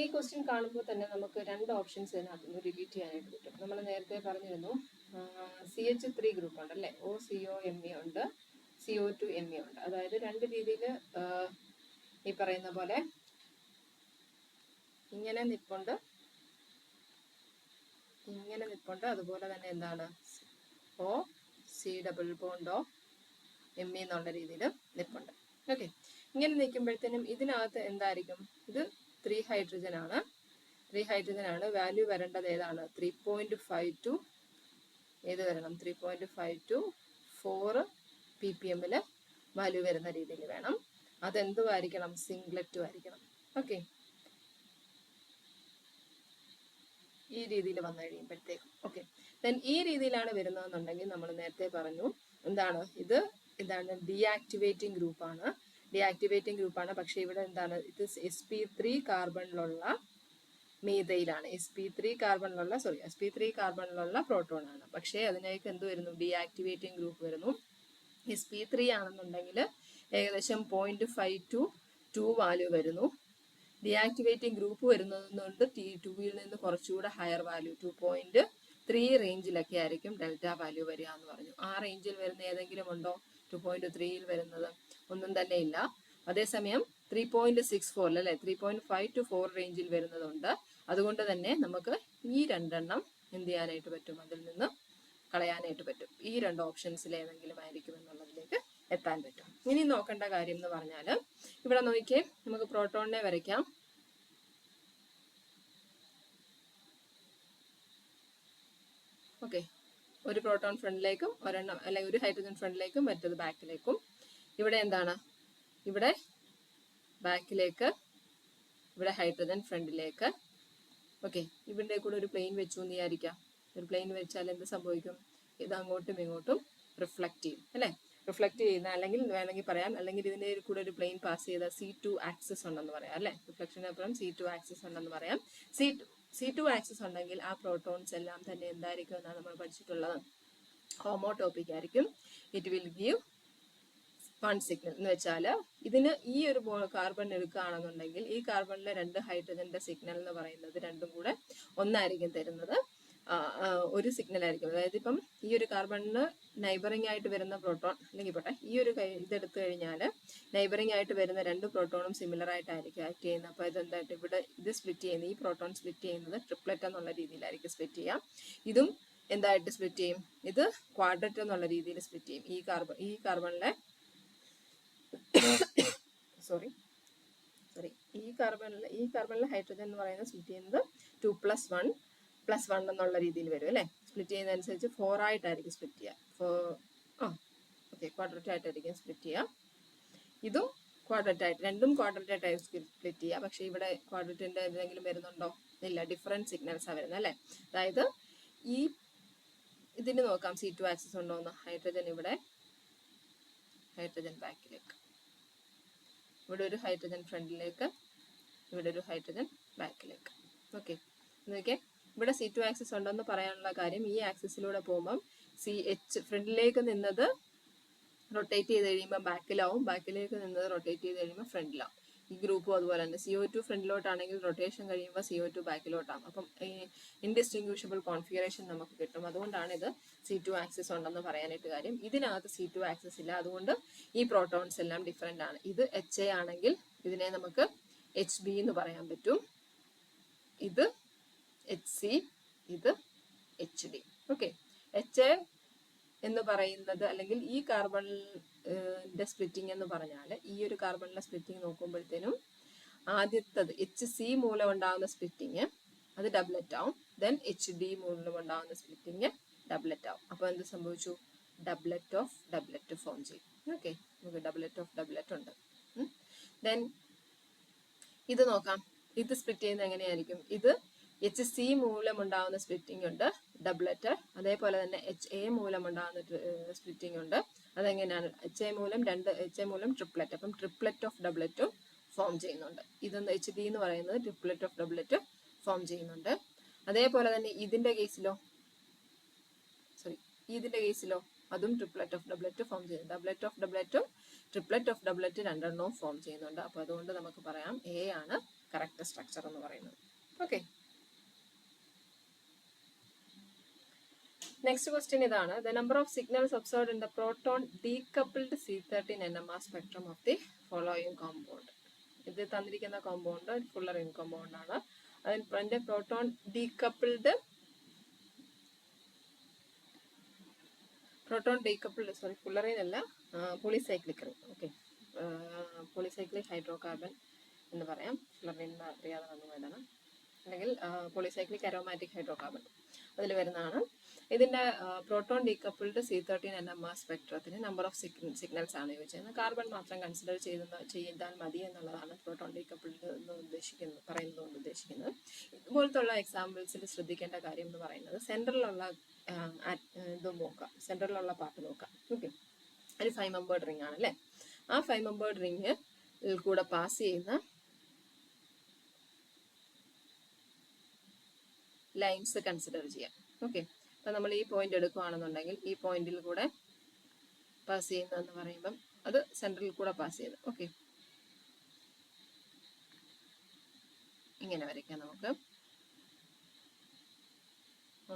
ഈ ക്വസ്റ്റ്യൻ കാണുമ്പോൾ തന്നെ നമുക്ക് 2 ഓപ്ഷൻസ് ഇതിനകത്ത് റിലീറ്റ് ചെയ്യാനായിട്ട് പറ്റും. നമ്മൾ നേരത്തെ പറഞ്ഞിരുന്നു CH3 ഗ്രൂപ്പ് ഉണ്ട് അല്ലേ, OCOMe ഉണ്ട്, CO2Me ഉണ്ട്. അതായത് 2 രീതിയിൽ ഈ പറയുന്ന പോലെ ഇങ്ങനെ നിൽപ്പുണ്ട്, അതുപോലെ തന്നെ എന്താണ് OC ഡബിൾ ബോണ്ടോ ME എന്നുള്ള രീതിയിൽ നിൽപ്പുണ്ട്. ഓക്കെ, ഇങ്ങനെ നിൽക്കുമ്പോഴത്തേനും ഇതിനകത്ത് എന്തായിരിക്കും? ഇത് 3 ഹൈഡ്രജൻ ആണ്. 3 ഹൈഡ്രജൻ ആണ്. വാല്യൂ വരേണ്ടത് ഏതാണ്? 3.5 to ഏത് വരണം? 3.5 to 4 ppm വാല്യൂ വരുന്ന രീതിയിൽ വേണം. അതെന്തുമായിരിക്കണം? സിംഗ്ലറ്റും ആയിരിക്കണം. ഓക്കെ, ഈ രീതിയിൽ വന്നു കഴിയുമ്പോഴത്തേക്കും. ഓക്കെ, ദെൻ ഈ രീതിയിലാണ് വരുന്നതെന്നുണ്ടെങ്കിൽ നമ്മൾ നേരത്തെ പറഞ്ഞു എന്താണ് ഇത്? എന്താണ്? ഡീആക്ടിവേറ്റിംഗ് ഗ്രൂപ്പാണ്. പക്ഷെ ഇവിടെ എന്താണ്? ഇത് sp3 കാർബണിലുള്ള മീഥൈലാണ്. sp3 കാർബണിലുള്ള പ്രോട്ടോൺ ആണ്. പക്ഷേ അതിനേക്ക് എന്ത് വരുന്നു? ഡീആക്ടിവേറ്റിംഗ് ഗ്രൂപ്പ് വരുന്നു. sp3 ആണെന്നുണ്ടെങ്കിൽ ഏകദേശം 0.5 to 2 വാല്യൂ വരുന്നു. ഡീആക്ടിവേറ്റിംഗ് ഗ്രൂപ്പ് വരുന്നതുകൊണ്ട് T2യിൽ നിന്ന് കുറച്ചുകൂടെ ഹയർ വാല്യൂ 2.3 റേഞ്ചിലൊക്കെ ആയിരിക്കും ഡെൽറ്റ വാല്യൂ വരിക എന്ന് പറഞ്ഞു. ആ റേഞ്ചിൽ വരുന്ന ഏതെങ്കിലും ഉണ്ടോ? 2.3യിൽ വരുന്നത് ഒന്നും തന്നെ ഇല്ല. അതേസമയം 3.64 അല്ലെ, 3.5 to 4 റേഞ്ചിൽ വരുന്നതുണ്ട്. അതുകൊണ്ട് തന്നെ നമുക്ക് ഈ 2 എണ്ണം എന്ത് ചെയ്യാനായിട്ട് പറ്റും? അതിൽ നിന്ന് കളയാനായിട്ട് പറ്റും. ഈ 2 ഓപ്ഷൻസിൽ ഏതെങ്കിലും ആയിരിക്കും എന്നുള്ളതിലേക്ക് എത്താൻ പറ്റും. ഇനി നോക്കേണ്ട കാര്യം എന്ന് പറഞ്ഞാൽ ഇവിടെ നോക്കിയേ, നമുക്ക് പ്രോട്ടോണിനെ വരയ്ക്കാം. ഓക്കെ, ഒരു പ്രോട്ടോൺ ഫ്രണ്ടിലേക്കും ഒരെണ്ണം അല്ലെങ്കിൽ ഒരു ഹൈഡ്രജൻ ഫ്രണ്ടിലേക്കും മറ്റത് ബാക്കിലേക്കും. ഇവിടെ എന്താണ്? ഇവിടെ ബാക്കിലേക്ക്, ഇവിടെ ഹൈഡ്രജൻ ഫ്രണ്ടിലേക്ക്. ഓക്കെ, ഇവിടെ കൂടെ ഒരു പ്ലെയിൻ വെച്ചു എന്ന് വിചാരിക്കാം. ഒരു പ്ലെയിൻ വെച്ചാൽ എന്ത് സംഭവിക്കും? ഇത് അങ്ങോട്ടും ഇങ്ങോട്ടും റിഫ്ലക്റ്റ് ചെയ്യും അല്ലേ. റിഫ്ലക്റ്റ് ചെയ്യുന്ന, അല്ലെങ്കിൽ വേണമെങ്കിൽ പറയാം, അല്ലെങ്കിൽ ഇതിൻ്റെ കൂടെ ഒരു പ്ലെയിൻ പാസ് ചെയ്ത C2 ആക്സിസ് ഉണ്ടെന്ന് പറയാം അല്ലേ. റിഫ്ലക്ഷന് അപ്പുറം C2 ആക്സിസ് ഉണ്ടെന്ന് പറയാം. C2 ആക്സിസ് ഉണ്ടെങ്കിൽ ആ പ്രോട്ടോൺസ് എല്ലാം തന്നെ എന്തായിരിക്കും എന്നാണ് നമ്മൾ പഠിച്ചിട്ടുള്ളത്, ഹോമോടോപ്പിക് ആയിരിക്കും. It will give one signal എന്ന് വെച്ചാൽ ഇതിന് ഈ ഒരു കാർബൺ എടുക്കുകയാണെന്നുണ്ടെങ്കിൽ ഈ കാർബണിലെ 2 ഹൈഡ്രജന്റെ സിഗ്നൽ എന്ന് പറയുന്നത് രണ്ടും കൂടെ ഒന്നായിരിക്കും തരുന്നത്, ഒരു സിഗ്നൽ ആയിരിക്കും. അതായത് ഇപ്പം ഈ ഒരു കാർബണിന് നൈബറിംഗ് ആയിട്ട് വരുന്ന പ്രോട്ടോൺ, അല്ലെങ്കിൽ പോട്ടെ ഈ ഒരു ഇതെടുത്തു കഴിഞ്ഞാൽ നൈബറിംഗ് ആയിട്ട് വരുന്ന 2 പ്രോട്ടോണും സിമിലർ ആയിട്ടായിരിക്കും ആക്ട് ചെയ്യുന്നത്. അപ്പോൾ ഇതെന്തായിട്ട് ഇവിടെ ഇത് സ്പ്ലിറ്റ് ചെയ്യുന്നത്, ഈ പ്രോട്ടോൺ സ്പ്ലിറ്റ് ചെയ്യുന്നത് ട്രിപ്ലറ്റ് എന്നുള്ള രീതിയിലായിരിക്കും സ്പ്ലിറ്റ് ചെയ്യാം. ഇതും എന്തായിട്ട് സ്പ്ലിറ്റ് ചെയ്യും, ഇത് ക്വാഡ്രറ്റ് എന്നുള്ള രീതിയിൽ സ്പ്ലിറ്റ് ചെയ്യും. ഈ കാർബണിലെ ഈ കാർബണിലെ ഹൈഡ്രജൻ എന്ന് പറയുന്നത് സ്പ്ലിറ്റ് ചെയ്യുന്നത് 2+1 എന്നുള്ള രീതിയിൽ വരും അല്ലേ. സ്പ്ലിറ്റ് ചെയ്യുന്നതനുസരിച്ച് 4 ആയിട്ടായിരിക്കും സ്പ്ലിറ്റ് ചെയ്യുക. ക്വാഡ്രറ്റ് ആയിട്ടായിരിക്കും സ്പ്ലിറ്റ് ചെയ്യുക. ഇതും ക്വാഡ്രറ്റ് ആയിട്ട്, രണ്ടും ക്വാഡ്രറ്റ് ആയിട്ടായിരിക്കും സ്പ്ലിറ്റ് ചെയ്യുക. പക്ഷേ ഇവിടെ ക്വാഡ്രറ്റിന്റെ എന്തെങ്കിലും വരുന്നുണ്ടോ? ഇല്ല, ഡിഫറെന്റ് സിഗ്നൽസാണ് വരുന്നത് അല്ലേ. അതായത് ഇതിന് നോക്കാം C2 ആക്സിസ് ഉണ്ടോ എന്ന്. ഹൈഡ്രജൻ ഇവിടെ, ഹൈഡ്രജൻ ബാക്കിലേക്ക്, ഇവിടെ ഒരു ഹൈഡ്രജൻ ഫ്രണ്ടിലേക്ക്, ഇവിടെ ഒരു ഹൈഡ്രജൻ ബാക്കിലേക്ക്. ഓക്കെ, നോക്കിയേ ഇവിടെ C2 ആക്സിസ് ഉണ്ടെന്ന് പറയാനുള്ള കാര്യം, ഈ ആക്സിസിലൂടെ പോകുമ്പം CH ഫ്രണ്ടിലേക്ക് നിന്നത് റൊട്ടേറ്റ് ചെയ്ത് കഴിയുമ്പോൾ ബാക്കിലാവും, ബാക്കിലേക്ക് നിന്നത് റൊട്ടേറ്റ് ചെയ്ത് കഴിയുമ്പോൾ ഫ്രണ്ടിലാവും. ഈ ഗ്രൂപ്പും അതുപോലെ തന്നെ CO2 ഫ്രണ്ടിലോട്ടാണെങ്കിൽ റൊട്ടേഷൻ കഴിയുമ്പോൾ CO2 ബാക്കിലോട്ടാവും. അപ്പം ഇൻഡിസ്റ്റിങ്വിഷബിൾ കോൺഫിഗറേഷൻ നമുക്ക് കിട്ടും. അതുകൊണ്ടാണ് ഇത് C2 ആക്സിസ് ഉണ്ടെന്ന് പറയാനായിട്ട് കാര്യം. ഇതിനകത്ത് C2 ആക്സിസ് ഇല്ല, അതുകൊണ്ട് ഈ പ്രോട്ടോൺസ് എല്ലാം ഡിഫറെൻ്റ് ആണ്. ഇത് HA ആണെങ്കിൽ ഇതിനെ നമുക്ക് HB എന്ന് പറയാൻ പറ്റും, ഇത് HC, ഇത് HD. ഓക്കെ, HA എന്ന് പറയുന്നത്, അല്ലെങ്കിൽ ഈ കാർബണിന്റെ സ്പ്ലിറ്റിംഗ് എന്ന് പറഞ്ഞാൽ, ഈ ഒരു കാർബണിലെ സ്പ്ലിറ്റിംഗ് നോക്കുമ്പോഴത്തേനും ആദ്യത്തത് HC മൂലം ഉണ്ടാകുന്ന സ്പ്ലിറ്റിങ് അത് ഡബ്ലറ്റ് ആവും. ദെൻ HD മൂലം ഉണ്ടാകുന്ന സ്പ്ലിറ്റിങ് ഡബ്ലറ്റ് ആവും. അപ്പോൾ എന്ത് സംഭവിച്ചു? ഡബ്ലറ്റ് ഓഫ് ഡബ്ലറ്റ് ഫോം ചെയ്യും. ഓക്കെ, നമുക്ക് ഡബ്ലറ്റ് ഓഫ് ഡബ്ലറ്റ് ഉണ്ട്. ദെൻ ഇത് നോക്കാം, ഇത് സ്പ്ലിറ്റ് ചെയ്യുന്നത് എങ്ങനെയായിരിക്കും? ഇത് HC മൂലം ഉണ്ടാകുന്ന സ്പ്ലിറ്റിംഗ് ഉണ്ട്, ഡബ്ലറ്റ്. അതേപോലെ തന്നെ HA മൂലം ഉണ്ടാകുന്ന സ്പ്ലിറ്റിംഗ് ഉണ്ട്. അതെങ്ങനെയാണ്? HA മൂലം ട്രിപ്ലറ്റ്. അപ്പം ട്രിപ്ലറ്റ് ഓഫ് ഡബ്ലറ്റും ഫോം ചെയ്യുന്നുണ്ട്. ഇതൊന്ന് HD എന്ന് പറയുന്നത് ട്രിപ്ലറ്റ് ഓഫ് ഡബ്ലറ്റ് ഫോം ചെയ്യുന്നുണ്ട്. അതേപോലെ തന്നെ ഇതിന്റെ കേസിലോ അതും ട്രിപ്ലറ്റ് ഓഫ് ഡബ്ലറ്റ് ഫോം ചെയ്യുന്നു. ഡബ്ലറ്റ് ഓഫ് ഡബ്ലറ്റും ട്രിപ്ലറ്റ് ഓഫ് ഡബ്ലറ്റ് രണ്ടെണ്ണവും ഫോം ചെയ്യുന്നുണ്ട്. അപ്പോൾ അതുകൊണ്ട് നമുക്ക് പറയാം A ആണ് കറക്റ്റ് സ്ട്രക്ചർ എന്ന് പറയുന്നത്. ഓക്കെ, നെക്സ്റ്റ് ക്വസ്റ്റ്യൻ ഇതാണ്. The number of signals observed in the proton decoupled C13 NMR spectrum of the following compound. ഇത് തന്നിരിക്കുന്ന കോമ്പൗണ്ട് ഫുള്ളറിൻ കോമ്പൗണ്ട് ആണ്. അതിന്റെ പ്രോട്ടോൺ ഡീകപ്പിൾഡ് ഫുള്ളറിൻ അല്ല, polycyclic ring. Okay, polycyclic hydrocarbon എന്ന് പറയാം. ഫുള്ളറിൻ അറിയാതെ വന്നു വേണ്ടതാണ്, അല്ലെങ്കിൽ പോളിസൈക്ലിക് അരോമാറ്റിക് ഹൈഡ്രോകാർബൺ അതിൽ വരുന്നതാണ്. ഇതിന്റെ പ്രോട്ടോൺ ഡീകപ്പിൾഡ് C13 NMR സ്പെക്ട്രത്തിന് നമ്പർ ഓഫ് സിഗ്നൽസ് ആണ് ചോദിച്ചത്. കാർബൺ മാത്രം കൺസിഡർ ചെയ്താൽ മതി എന്നുള്ളതാണ് പ്രോട്ടോൺ ഡീകപ്പിൾഡ് എന്ന് പറയുന്നതുകൊണ്ട് ഉദ്ദേശിക്കുന്നത്. ഇതുപോലത്തുള്ള എക്സാമ്പിൾസിൽ ശ്രദ്ധിക്കേണ്ട കാര്യം എന്ന് പറയുന്നത് സെൻട്രലിലുള്ള ഇത് നോക്കാം, സെൻട്രലിലുള്ള പാർട്ട് നോക്കാം. ഓക്കെ, ഒരു 5 മെമ്പേർഡ് റിംഗ് ആണ് അല്ലേ. ആ 5 മെമ്പേർഡ് റിംഗ് കൂടെ പാസ് ചെയ്യുന്ന ലൈൻസ് കൺസിഡർ ചെയ്യാം. ഓക്കെ, അപ്പം നമ്മൾ ഈ പോയിന്റ് എടുക്കുകയാണെന്നുണ്ടെങ്കിൽ ഈ പോയിന്റിൽ കൂടെ പാസ് ചെയ്യുന്നതെന്ന് പറയുമ്പം അത് സെൻട്രലിൽ കൂടെ പാസ് ചെയ്ത്, ഓക്കെ, ഇങ്ങനെ വരയ്ക്കാം നമുക്ക്.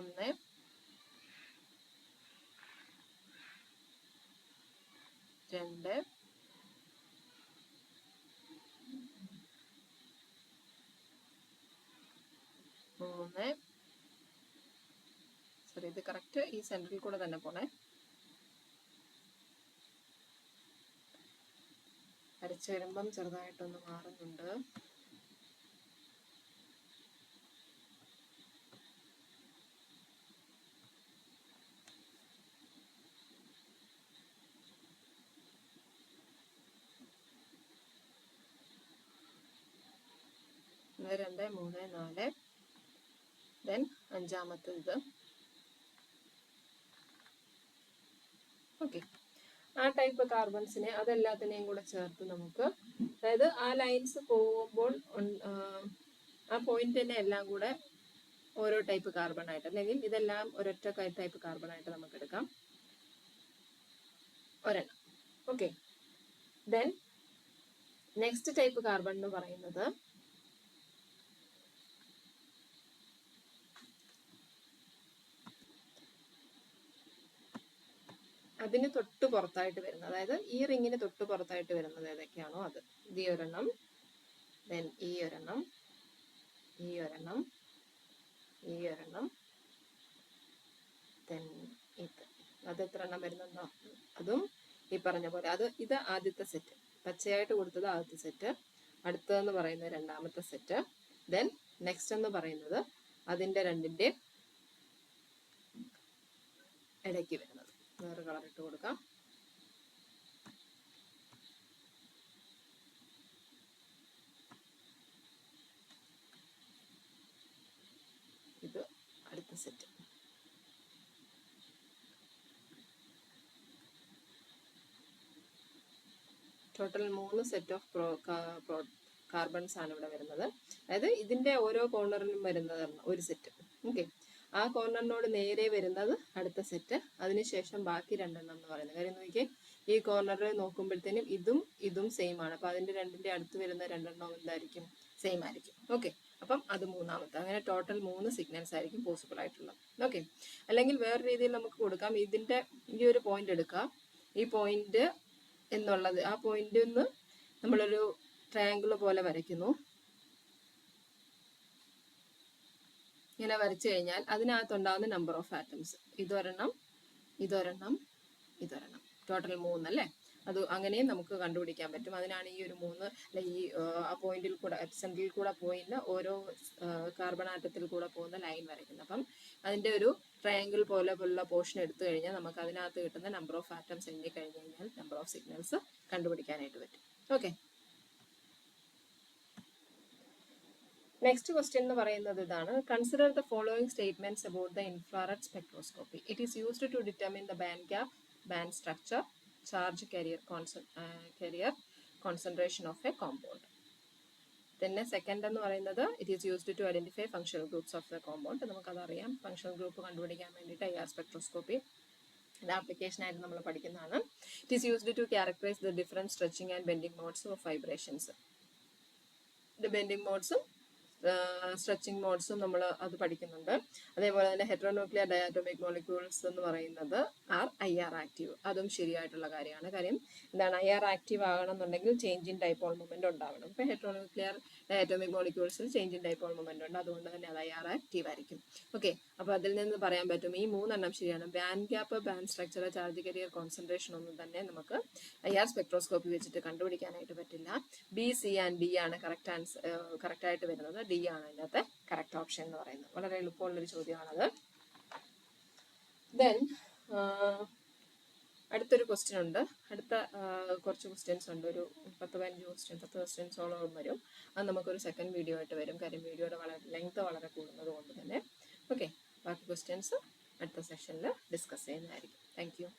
1, 2, 3. ഇത് കറക്റ്റ് ഈ സെൻട്രൽ കൂടെ തന്നെ പോണേ. വരച്ചു വരുമ്പം ചെറുതായിട്ടൊന്ന് മാറുന്നുണ്ട്. ഒന്ന്, 2, 3, 4. ദെൻ അഞ്ചാമത്തെ ഇത്. ഓക്കെ, ആ ടൈപ്പ് കാർബൺസിനെ അതെല്ലാത്തിനെയും കൂടെ ചേർത്ത് നമുക്ക്, അതായത് ആ ലൈൻസ് പോകുമ്പോൾ ആ പോയിന്റിനെ എല്ലാം കൂടെ ഓരോ ടൈപ്പ് കാർബൺ ആയിട്ട്, അല്ലെങ്കിൽ ഇതെല്ലാം ഒരൊറ്റ ടൈപ്പ് കാർബൺ ആയിട്ട് നമുക്ക് എടുക്കാം, ഒരെണ്ണം. Okay, then next type carbon എന്ന് പറയുന്നത് അതിന് തൊട്ട് പുറത്തായിട്ട് വരുന്നത്, അതായത് ഈ റിങ്ങിന് തൊട്ട് പുറത്തായിട്ട് വരുന്നത് ഏതൊക്കെയാണോ അത്. ഇത് ഈ ഒരെണ്ണം, ദെൻ ഈ ഒരെണ്ണം, ഈ ഒരെണ്ണം, ഈ ഒരെണ്ണം, ദെൻ ഇത്. അത് എത്ര എണ്ണം വരുന്നുണ്ടോ അതും ഈ പറഞ്ഞ പോലെ. ഇത് ആദ്യത്തെ സെറ്റ്, പച്ചയായിട്ട് കൊടുത്തത് ആദ്യത്തെ സെറ്റ്, അടുത്തതെന്ന് പറയുന്നത് രണ്ടാമത്തെ സെറ്റ്, ദെൻ നെക്സ്റ്റ് എന്ന് പറയുന്നത് അതിൻ്റെ രണ്ടിൻ്റെ ഇടയ്ക്ക് വരുന്നത്. വേറെ കളർ ഇട്ട് കൊടുക്കാം. ഇത് അടുത്ത set. Total 3 set of carbons ആണ് ഇവിടെ വരുന്നത്. അതായത് ഇതിന്റെ ഓരോ കോർണറിലും വരുന്നത് ഒരു സെറ്റ്. ഓക്കെ, ആ കോർണറിനോട് നേരെ വരുന്നത് അടുത്ത സെറ്റ്, അതിനുശേഷം ബാക്കി രണ്ടെണ്ണം എന്ന് പറയുന്നത്. കാര്യം നോക്കിയേ, ഈ കോർണറിൽ നോക്കുമ്പോഴത്തേനും ഇതും സെയിം ആണ്. അപ്പൊ അതിന്റെ രണ്ടിന്റെ അടുത്ത് വരുന്ന രണ്ടെണ്ണം എന്തായിരിക്കും? സെയിം ആയിരിക്കും. ഓക്കെ, അപ്പം അത് മൂന്നാമത്തെ. അങ്ങനെ ടോട്ടൽ 3 സിഗ്നൽസ് ആയിരിക്കും പോസിബിൾ ആയിട്ടുള്ളത്. ഓക്കെ, അല്ലെങ്കിൽ വേറെ രീതിയിൽ നമുക്ക് കൊടുക്കാം. ഇതിന്റെ ഈ ഒരു പോയിന്റ് എടുക്കാം, ഈ പോയിന്റ് എന്നുള്ളത്, ആ പോയിന്റ് നിന്ന് നമ്മളൊരു ട്രയാങ്കിൾ പോലെ വരയ്ക്കുന്നു. ഇങ്ങനെ വരച്ചു കഴിഞ്ഞാൽ അതിനകത്തുണ്ടാകുന്ന നമ്പർ ഓഫ് ആറ്റംസ് ഇതൊരെണ്ണം, ഇതൊരെണ്ണം, ഇതൊരെണ്ണം, ടോട്ടൽ 3 അല്ലേ? അത് അങ്ങനെയും നമുക്ക് കണ്ടുപിടിക്കാൻ പറ്റും. അതിനാണ് ഈ ഒരു 3, അല്ലെ ഈ ആ പോയിന്റിൽ കൂടെ, സെന്ററിൽ കൂടെ പോയിന്റ് ഓരോ കാർബൺ ആറ്റത്തിൽ കൂടെ പോകുന്ന ലൈൻ വരയ്ക്കുന്നത്. അപ്പം അതിന്റെ ഒരു ട്രയാങ്കിൾ പോലെ ഉള്ള പോർഷൻ എടുത്തു കഴിഞ്ഞാൽ നമുക്ക് അതിനകത്ത് കിട്ടുന്ന നമ്പർ ഓഫ് ആറ്റംസ് എണ്ണി കഴിഞ്ഞ് കഴിഞ്ഞാൽ നമ്പർ ഓഫ് സിഗ്നൽസ് കണ്ടുപിടിക്കാനായിട്ട് പറ്റും. ഓക്കെ, നെക്സ്റ്റ് ക്വസ്റ്റ്യൻ എന്ന് പറയുന്നത് ഇതാണ്. Consider the following statements about the infrared spectroscopy. It is used to determine the band gap, band structure, charge carrier concentration of a compound. പിന്നെ സെക്കൻഡ് എന്ന് പറയുന്നത് it is used to identify functional groups of the compound. നമുക്കതറിയാം, ഫങ്ഷണൽ ഗ്രൂപ്പ് കണ്ടുപിടിക്കാൻ വേണ്ടിയിട്ട് IR സ്പെക്ട്രോസ്കോപ്പി ഇത് ആപ്ലിക്കേഷൻ ആയിട്ട് നമ്മൾ പഠിക്കുന്നതാണ്. It is used to characterize the different stretching and bending modes of vibrations. Bending മോഡ്സും സ്ട്രെച്ചിങ് മോഡ്സും നമ്മൾ അത് പഠിക്കുന്നുണ്ട്. അതേപോലെ തന്നെ ഹെറ്ററോന്യൂക്ലിയർ ഡയാറ്റോമിക് മോളിക്യൂൾസ് എന്ന് പറയുന്നത് IR ആക്റ്റീവ്, അതും ശരിയായിട്ടുള്ള കാര്യമാണ്. കാര്യം എന്താണ്, IR ആക്റ്റീവ് ആകണമെന്നുണ്ടെങ്കിൽ ചേഞ്ച് ഇൻ ഡൈപോൾ മൊമെന്റ് ഉണ്ടാവണം. ഇപ്പം ഹെറ്ററോന്യൂക്ലിയർ ഡയാറ്റോമിക് മോളിക്യൂൾസിൽ ചേഞ്ച് ഇൻ ഡൈപോൾ മൊമെന്റ് ഉണ്ട്, അതുകൊണ്ട് തന്നെ അത് IR ആക്റ്റീവ് ആയിരിക്കും. ഓക്കെ, അപ്പോൾ അതിൽ നിന്ന് പറയാൻ പറ്റും ഈ 3 എണ്ണം ശരിയാണ്. Band gap, band structure, charge carrier concentration ഒന്നും തന്നെ നമുക്ക് IR സ്പെക്ട്രോസ്കോപ്പി വെച്ചിട്ട് കണ്ടുപിടിക്കാനായിട്ട് പറ്റില്ല. B, C and D ആണ് കറക്റ്റ് ആയിട്ട് വരുന്നത്. D ആണ് അതിനകത്തെ കറക്റ്റ് ഓപ്ഷൻ എന്ന് പറയുന്നത്. വളരെ എളുപ്പമുള്ളൊരു ചോദ്യമാണത്. ദെൻ അടുത്തൊരു ക്വസ്റ്റ്യൻ ഉണ്ട്. അടുത്ത കുറച്ച് ക്വസ്റ്റ്യൻസ് ഉണ്ട്, ഒരു 10 ക്വസ്റ്റ്യൻസോളം വരും. അത് നമുക്കൊരു സെക്കൻഡ് വീഡിയോ ആയിട്ട് വരും. കാര്യം വീഡിയോയുടെ ലെങ്ത് വളരെ കൂടുന്നത് കൊണ്ട് തന്നെ. ഓക്കെ, ബാക്കി ക്വസ്റ്റ്യൻസ് അടുത്ത സെഷനിൽ ഡിസ്കസ് ചെയ്യുന്നതായിരിക്കും. Thank you.